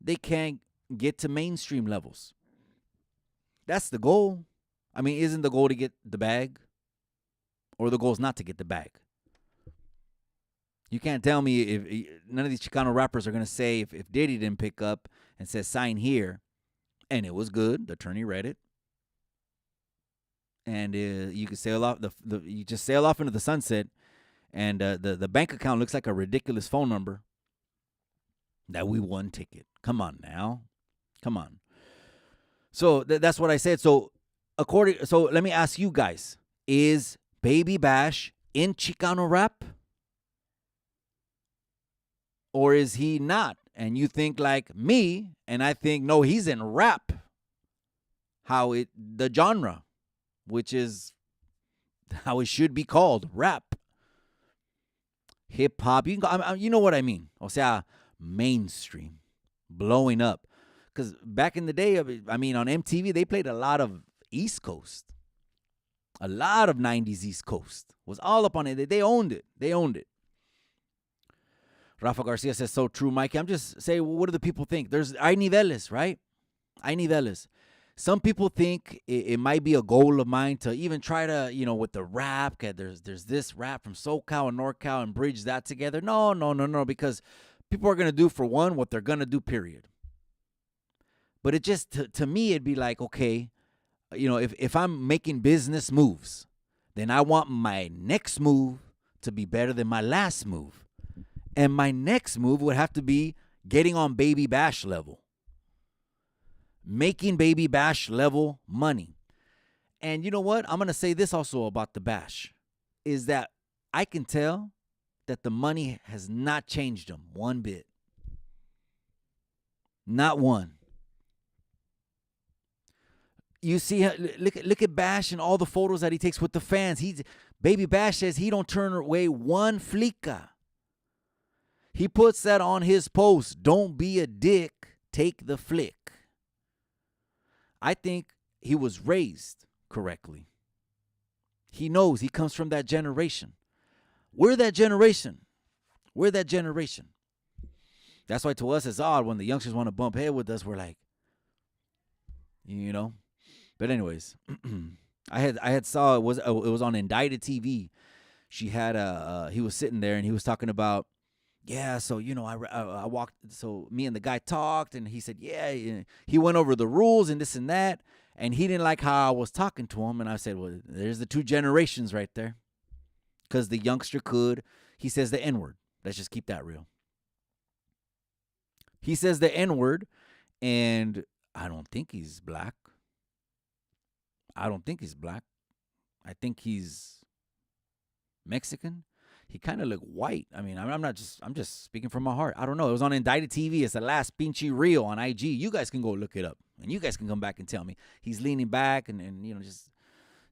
they can't get to mainstream levels. That's the goal. I mean, isn't the goal to get the bag? Or the goal is not to get the bag? You can't tell me if none of these Chicano rappers are going to say if Diddy didn't pick up and says sign here, and it was good, the attorney read it, and you can sail off you just sail off into the sunset, and the bank account looks like a ridiculous phone number. That we won ticket. Come on now. Come on. So that's what I said. So let me ask you guys. Is Baby Bash in Chicano rap? Or is he not? And you think like me, and I think, no, he's in rap. The genre, which is how it should be called, rap. Hip hop, you know what I mean. O sea, mainstream, blowing up. Because back in the day, I mean, on MTV, they played a lot of East Coast. A lot of 90s East Coast. Was all up on it. They owned it. They owned it. Rafa Garcia says, so true, Mikey. I'm just saying, what do the people think? Hay niveles, right? Hay niveles. Some people think it might be a goal of mine to even try to, with the rap. There's this rap from SoCal and NorCal and bridge that together. No. Because people are going to do, for one, what they're going to do, period. But it just, to me, it'd be like, okay, if I'm making business moves, then I want my next move to be better than my last move. And my next move would have to be getting on Baby Bash level. Making Baby Bash level money. And you know what? I'm going to say this also about the Bash. Is that I can tell that the money has not changed him one bit. Not one. You see, look at Bash and all the photos that he takes with the fans. Baby Bash says he don't turn away one flica. He puts that on his post. Don't be a dick. Take the flick. I think he was raised correctly. He knows he comes from that generation. We're that generation. That's why to us it's odd when the youngsters want to bump head with us. We're like, But anyways, I had saw it was on Indicted TV. She had he was sitting there and he was talking about, yeah, so, I walked, so me and the guy talked, and he said, yeah, he went over the rules and this and that, and he didn't like how I was talking to him, and I said, well, there's the two generations right there, because the youngster he says the N-word. Let's just keep that real. He says the N-word, and I don't think he's black. I think he's Mexican. He kind of looked white. I mean, I'm just speaking from my heart. I don't know. It was on Indicted TV. It's the last pinchy reel on IG. You guys can go look it up, and you guys can come back and tell me. He's leaning back, and just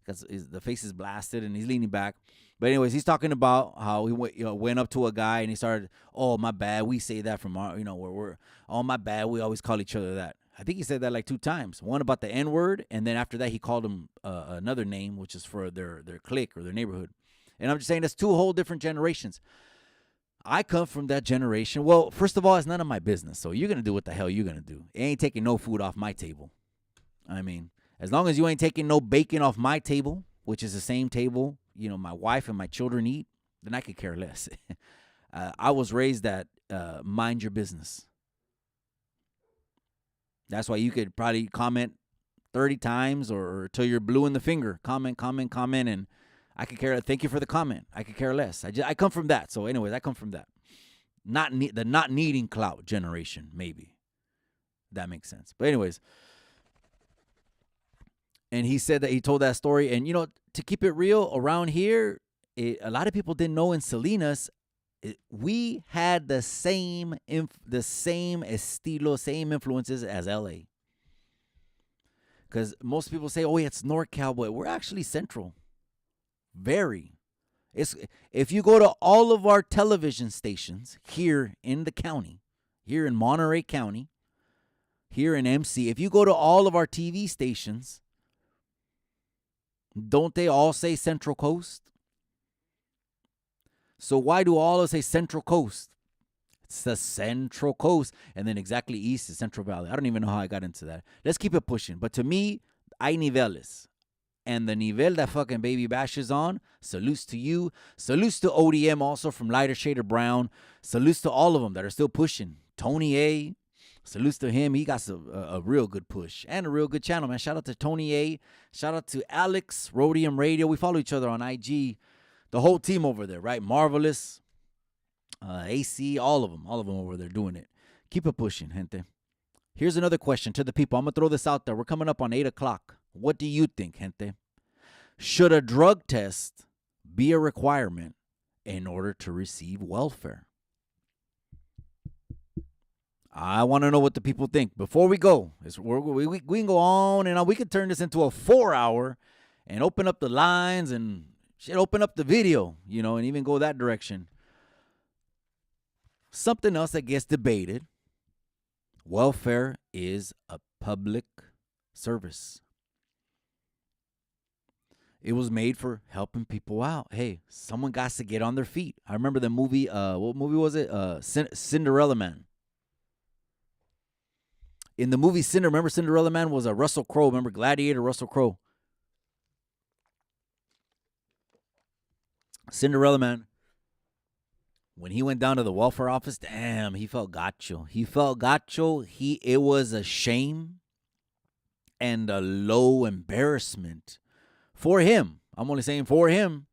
because the face is blasted, and he's leaning back. But anyways, he's talking about how he went up to a guy, and he started, oh, my bad. We say that from our, where we're, oh, my bad. We always call each other that. I think he said that like 2 times. One about the N-word, and then after that he called him another name, which is for their clique or their neighborhood. And I'm just saying that's 2 whole different generations. I come from that generation. Well, first of all, it's none of my business. So you're going to do what the hell you're going to do. It ain't taking no food off my table. I mean, as long as you ain't taking no bacon off my table, which is the same table, my wife and my children eat, then I could care less. I was raised that mind your business. That's why you could probably comment 30 times or till you're blue in the finger. Comment, and I could care. Thank you for the comment. I could care less. I come from that. So, anyways, I come from that. The not needing clout generation, maybe. That makes sense. But anyways, and he said that he told that story. And to keep it real, around here, a lot of people didn't know in Salinas, we had the same estilo, same influences as LA. Because most people say, oh, yeah, it's NorCal, but we're actually central. Very. If you go to all of our television stations here in the county, here in Monterey County, here in MC, if you go to all of our TV stations, don't they all say Central Coast? So why do all of us say Central Coast? It's the Central Coast, and then exactly east is Central Valley. I don't even know how I got into that. Let's keep it pushing. But to me, hay niveles. And the nivel that fucking Baby Bash is on, salutes to you. Salutes to ODM also from Lighter Shade of Brown. Salutes to all of them that are still pushing. Tony A, salutes to him. He got a real good push and a real good channel, man. Shout out to Tony A. Shout out to Alex, Rhodium Radio. We follow each other on IG. The whole team over there, right? Marvelous, AC, all of them over there doing it. Keep it pushing, gente. Here's another question to the people. I'm going to throw this out there. We're coming up on 8 o'clock. What do you think, gente? Should a drug test be a requirement in order to receive welfare? I want to know what the people think. Before we go, we can go on and on. We could turn this into a 4-hour and open up the lines and open up the video, and even go that direction. Something else that gets debated. Welfare is a public service. It was made for helping people out. Hey, someone got to get on their feet. I remember the movie, what movie was it? Cinderella Man. In the movie remember Cinderella Man was a Russell Crowe. Remember Gladiator, Russell Crowe. Cinderella Man, when he went down to the welfare office, damn, he felt gacho. It was a shame and a low embarrassment for him. I'm only saying for him.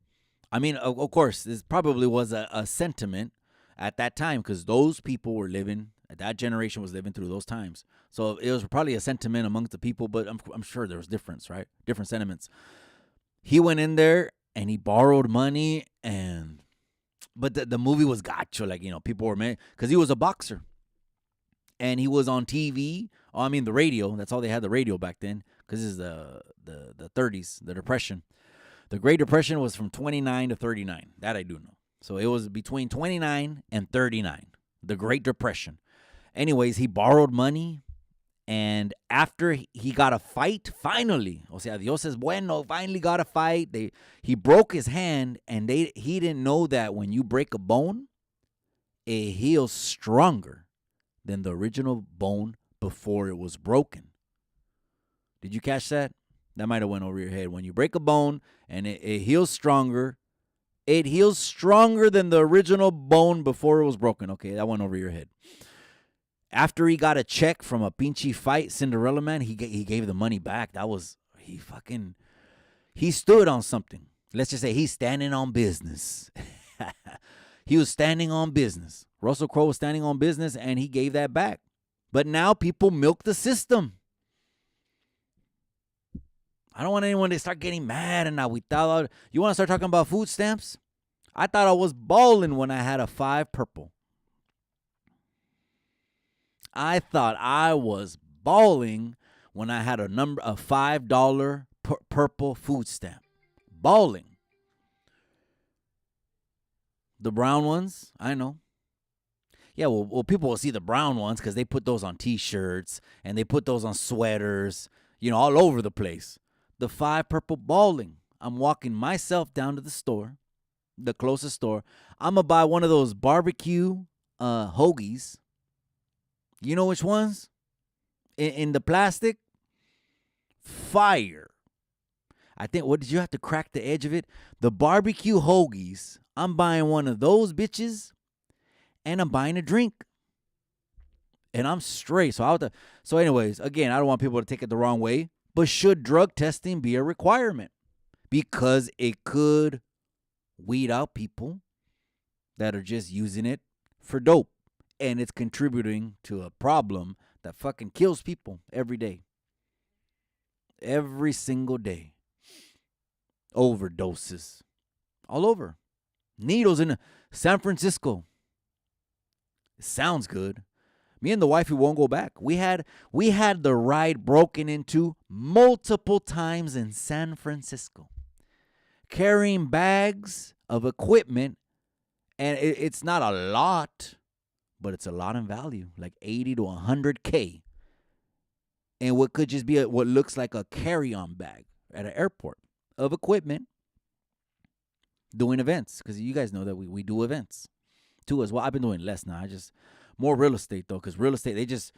I mean, of course, this probably was a sentiment at that time because those people were living, that generation was living through those times. So it was probably a sentiment amongst the people, but I'm sure there was difference, right? Different sentiments. He went in there and he borrowed money, but the movie was gacho. Like, people were mad because he was a boxer. And he was on TV. Oh, I mean, the radio. That's all they had, the radio back then, because this is the 30s, the Depression. The Great Depression was from 29 to 39. That I do know. So it was between 29 and 39, the Great Depression. Anyways, he borrowed money, and after he got a fight, finally, o sea, Dios es bueno, finally got a fight. He broke his hand, and he didn't know that when you break a bone, it heals stronger than the original bone before it was broken. Did you catch that? That might have went over your head. When you break a bone and it heals stronger, it heals stronger than the original bone before it was broken. Okay, that went over your head. After he got a check from a pinchy fight, Cinderella Man, he gave the money back. He stood on something. Let's just say he's standing on business. He was standing on business. Russell Crowe was standing on business, and he gave that back. But now people milk the system. I don't want anyone to start getting mad and agüitado. You want to start talking about food stamps? I thought I was balling when I had a 5 purple. I thought I was balling when I had a $5 purple food stamp. Balling. The brown ones, I know. Yeah, well, people will see the brown ones because they put those on T-shirts and they put those on sweaters, all over the place. The 5 purple balling. I'm walking myself down to the store, the closest store. I'm going to buy one of those barbecue hoagies. You know which ones? In the plastic? Fire. I think, what did you have to crack the edge of it? The barbecue hoagies. I'm buying one of those bitches, and I'm buying a drink. And I'm straight. So anyways, again, I don't want people to take it the wrong way, but should drug testing be a requirement? Because it could weed out people that are just using it for dope. And it's contributing to a problem that fucking kills people every day. Every single day. Overdoses. All over. Needles in San Francisco. It sounds good. Me and the wife, we won't go back. We had the ride broken into multiple times in San Francisco. Carrying bags of equipment. And it's not a lot, but it's a lot in value, like 80 to 100K. And what could just be what looks like a carry-on bag at an airport of equipment doing events. Because you guys know that we do events too as well. I've been doing less now. More real estate though, because real estate,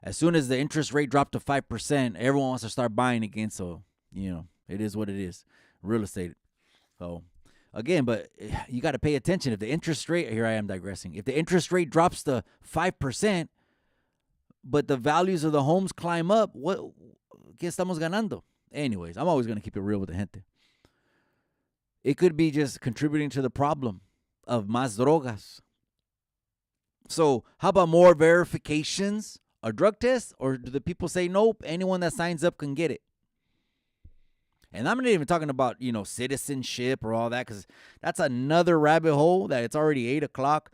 as soon as the interest rate dropped to 5%, everyone wants to start buying again. So, it is what it is. Real estate. So, again, but you got to pay attention. If the interest rate, here I am digressing. If the interest rate drops to 5%, but the values of the homes climb up, ¿qué estamos ganando? Anyways, I'm always going to keep it real with the gente. It could be just contributing to the problem of más drogas. So how about more verifications? A drug test? Or do the people say, nope, anyone that signs up can get it? And I'm not even talking about, citizenship or all that, because that's another rabbit hole that it's already 8 o'clock.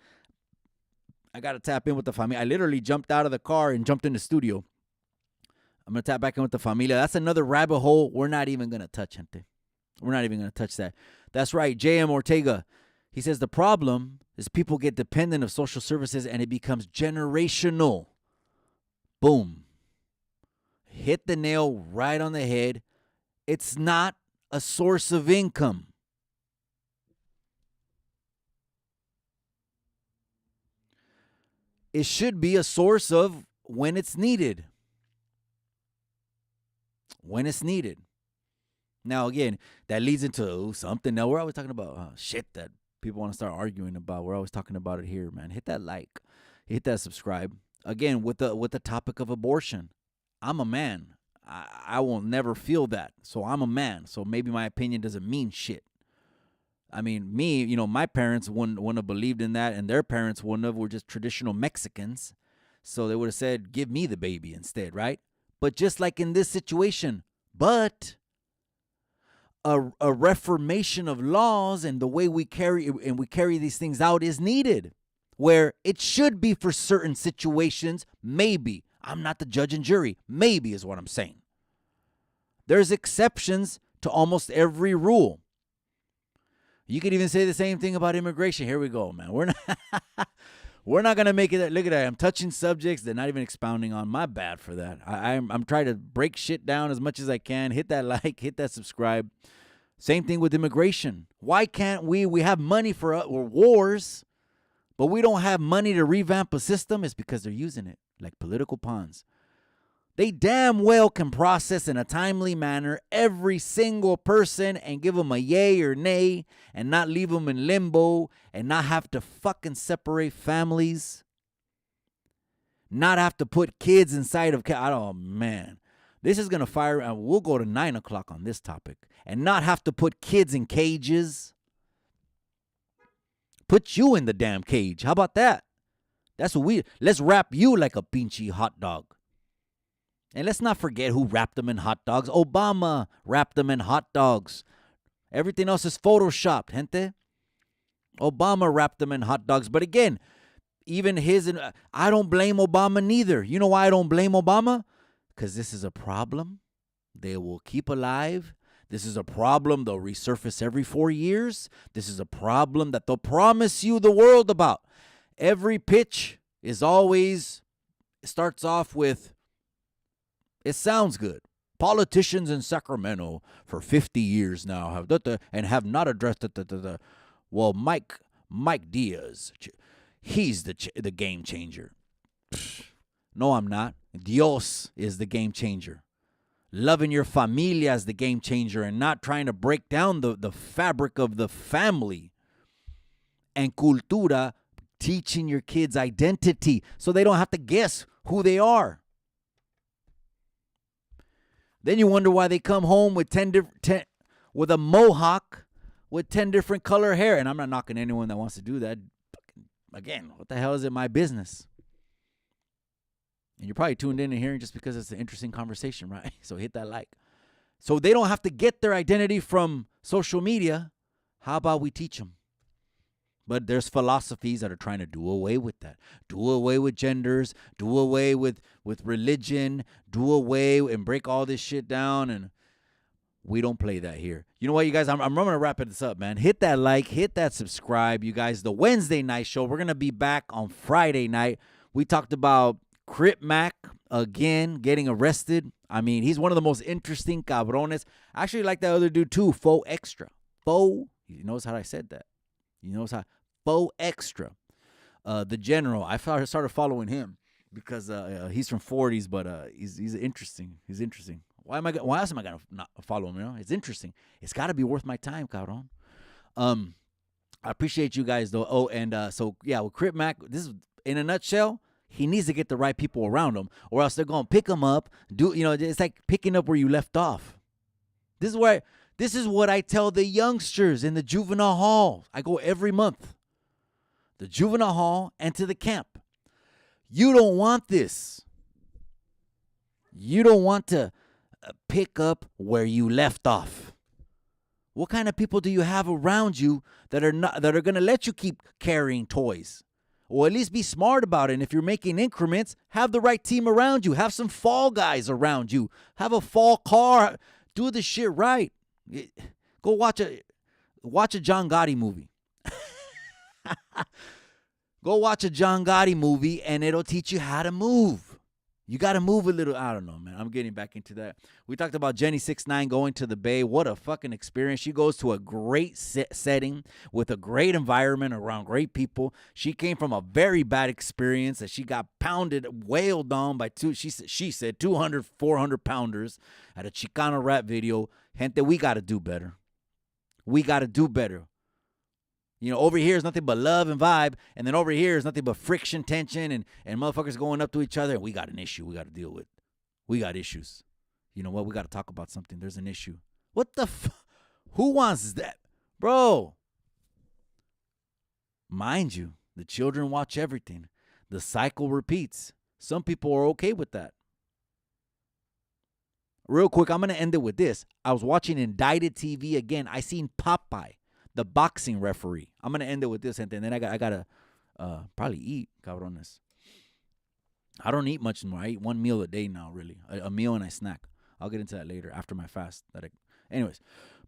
I got to tap in with the familia. I literally jumped out of the car and jumped in the studio. I'm going to tap back in with the familia. That's another rabbit hole we're not even going to touch, gente. We're not even going to touch that. That's right, J.M. Ortega. He says the problem is people get dependent of social services and it becomes generational. Boom. Hit the nail right on the head. It's not a source of income. It should be a source of when it's needed. When it's needed. Now, again, that leads into something. Now, we're always talking about shit that people want to start arguing about. We're always talking about it here, man. Hit that like. Hit that subscribe. Again, with the topic of abortion. I'm a man. I will never feel that. So I'm a man. So maybe my opinion doesn't mean shit. I mean, me, my parents wouldn't have believed in that, and their parents wouldn't have. We're just traditional Mexicans. So they would have said, give me the baby instead, right? But just like in this situation, a reformation of laws and the way we carry these things out is needed, where it should be for certain situations. Maybe. I'm not the judge and jury. Maybe is what I'm saying. There's exceptions to almost every rule. You could even say the same thing about immigration. Here we go, man. We're not gonna make it. Look at that. I'm touching subjects they're not even expounding on. My bad for that. I'm trying to break shit down as much as I can. Hit that like. Hit that subscribe. Same thing with immigration. Why can't we? We have money for wars, but we don't have money to revamp a system. It's because they're using it like political pawns. They damn well can process in a timely manner every single person and give them a yay or nay and not leave them in limbo and not have to fucking separate families. Not have to put kids inside of... Oh, man. This is going to fire... And we'll go to 9 o'clock on this topic. And not have to put kids in cages. Put you in the damn cage. How about that? That's what we... Let's wrap you like a pinchy hot dog. And let's not forget who wrapped them in hot dogs. Obama wrapped them in hot dogs. Everything else is photoshopped, gente. Obama wrapped them in hot dogs. But again, even I don't blame Obama neither. You know why I don't blame Obama? Because this is a problem they will keep alive. This is a problem they'll resurface every 4 years. This is a problem that they'll promise you the world about. Every pitch starts off with, it sounds good. Politicians in Sacramento for 50 years now have not addressed it. Well, Mike Diaz, he's the game changer. No, I'm not. Dios is the game changer. Loving your familia is the game changer and not trying to break down the fabric of the family. And cultura, teaching your kids identity so they don't have to guess who they are. Then you wonder why they come home with with a mohawk with 10 different color hair. And I'm not knocking anyone that wants to do that. Again, what the hell is it my business? And you're probably tuned in and hearing just because it's an interesting conversation, right? So hit that like. So they don't have to get their identity from social media. How about we teach them? But there's philosophies that are trying to do away with that. Do away with genders. Do away with religion. Do away and break all this shit down. And we don't play that here. You know what, you guys? I'm going to wrap this up, man. Hit that like. Hit that subscribe, you guys. The Wednesday night show. We're going to be back on Friday night. We talked about Crip Mac again getting arrested. I mean, he's one of the most interesting cabrones. I actually like that other dude too, Faux Extra. Faux, he knows how I said that. He knows how. Faux Extra. The General, I started following him because he's from 40s, but he's interesting. He's interesting. Why else am I gonna not follow him? You know, it's interesting. It's got to be worth my time, cabron. I appreciate you guys though. Oh, and so yeah, with Crip Mac, this is in a nutshell. He needs to get the right people around him, or else they're gonna pick him up. It's like picking up where you left off. This is what I tell the youngsters in the juvenile hall. I go every month. The juvenile hall and to the camp. You don't want this. You don't want to pick up where you left off. What kind of people do you have around you that are going to let you keep carrying toys? Or at least be smart about it. And if you're making increments, have the right team around you. Have some fall guys around you. Have a fall car. Do the shit right. Go watch a John Gotti movie. Go watch a John Gotti movie and it'll teach you how to move. You got to move a little. I don't know, man. I'm getting back into that. We talked about Jenny 6ix9ine going to the Bay. What a fucking experience. She goes to a great setting with a great environment around great people. She came from a very bad experience that she got pounded, wailed on by she said 200, 400 pounders at a Chicano rap video. Gente, we got to do better. We got to do better. You know, over here is nothing but love and vibe, and then over here is nothing but friction, tension, and motherfuckers going up to each other. And we got an issue we got to deal with. We got issues. You know what? We got to talk about something. There's an issue. What the who wants that? Bro. Mind you, the children watch everything. The cycle repeats. Some people are okay with that. Real quick, I'm going to end it with this. I was watching Indicted TV again. I seen Popeye, the boxing referee. I'm going to end it with this, and then I got to probably eat, cabrones. I don't eat much anymore. I eat one meal a day now, really. A meal and I snack. I'll get into that later after my fast. Anyways,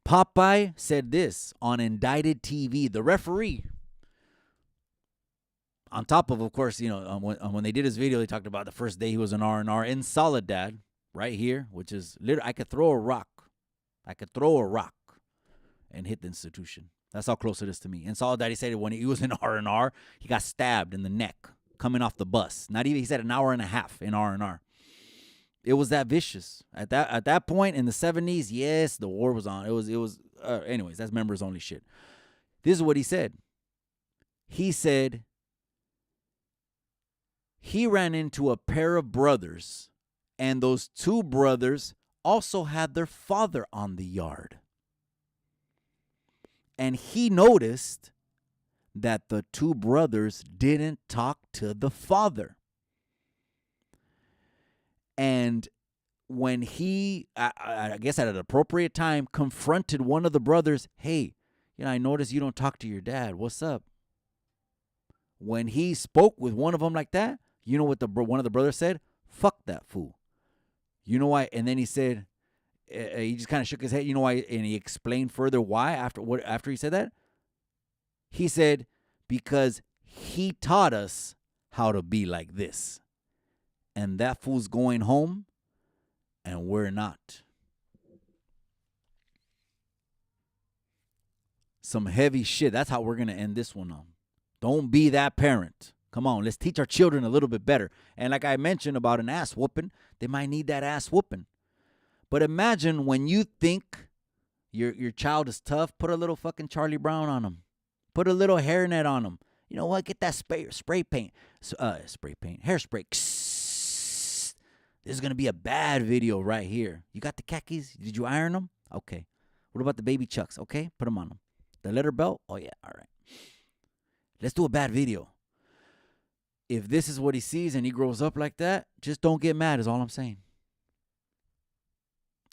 Popeye said this on Indicted TV. The referee, on top of course, you know, when they did his video, they talked about the first day he was an R&R in Soledad, right here, which is literally, I could throw a rock. And hit the institution. That's how close it is to me. And Soledad, he said when he was in R&R, he got stabbed in the neck coming off the bus. Not even, he said, an hour and a half in R&R. It was that vicious. At that point in the 70s, yes, the war was on. It was anyways, that's members only shit. This is what he said. He said he ran into a pair of brothers, and those two brothers also had their father on the yard. And he noticed that the two brothers didn't talk to the father. And when he, I guess at an appropriate time, confronted one of the brothers, hey, you know, I noticed you don't talk to your dad. What's up? When he spoke with one of them like that, you know what one of the brothers said? Fuck that fool. You know why? And then he said, he just kind of shook his head. You know why? And he explained further why after he said that. He said, because he taught us how to be like this. And that fool's going home, and we're not. Some heavy shit. That's how we're going to end this one on. Don't be that parent. Come on, let's teach our children a little bit better. And like I mentioned about an ass whooping, they might need that ass whooping. But imagine when you think your child is tough, put a little fucking Charlie Brown on them. Put a little hairnet on them. You know what? Get that spray paint. Hairspray. This is going to be a bad video right here. You got the khakis? Did you iron them? Okay. What about the baby chucks? Okay, put them on them. The leather belt? Oh, yeah, all right. Let's do a bad video. If this is what he sees and he grows up like that, just don't get mad is all I'm saying.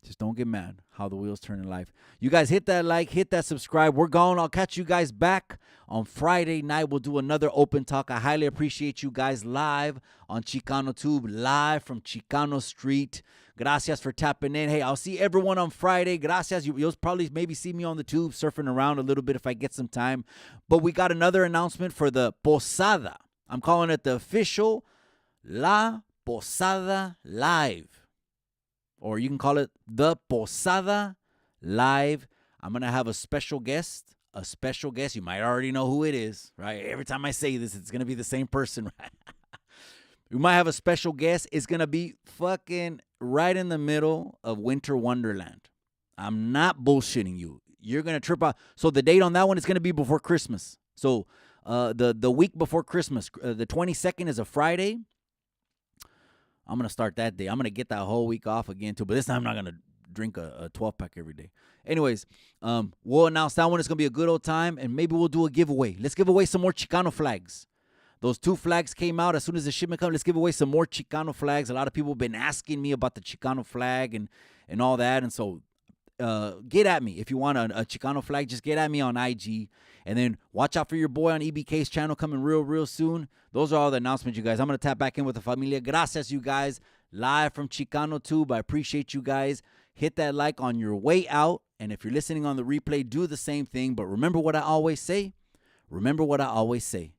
Just don't get mad how the wheels turn in life. You guys hit that like, hit that subscribe. We're gone. I'll catch you guys back on Friday night. We'll do another open talk. I highly appreciate you guys live on Chicano Tube, live from Chicano Street. Gracias for tapping in. Hey, I'll see everyone on Friday. Gracias. You'll probably maybe see me on the tube surfing around a little bit if I get some time. But we got another announcement for the Posada. I'm calling it the official La Posada Live. Or you can call it the Posada Live. I'm going to have a special guest. You might already know who it is, right? Every time I say this, it's going to be the same person, right? We might have a special guest. It's going to be fucking right in the middle of Winter Wonderland. I'm not bullshitting you. You're going to trip out. So the date on that one is going to be before Christmas. So the week before Christmas, the 22nd is a Friday. I'm going to start that day. I'm going to get that whole week off again, too. But this time I'm not going to drink a 12-pack every day. Anyways, we'll announce that one. It's going to be a good old time, and maybe we'll do a giveaway. Let's give away some more Chicano flags. Those 2 flags came out. As soon as the shipment comes, let's give away some more Chicano flags. A lot of people have been asking me about the Chicano flag, and and all that. And so get at me. If you want a Chicano flag, just get at me on IG. And then watch out for your boy on EBK's channel coming real soon. Those are all the announcements, you guys. I'm going to tap back in with the familia. Gracias, you guys. Live from Chicano Tube. I appreciate you guys. Hit that like on your way out. And if you're listening on the replay, do the same thing. But remember what I always say. Remember what I always say.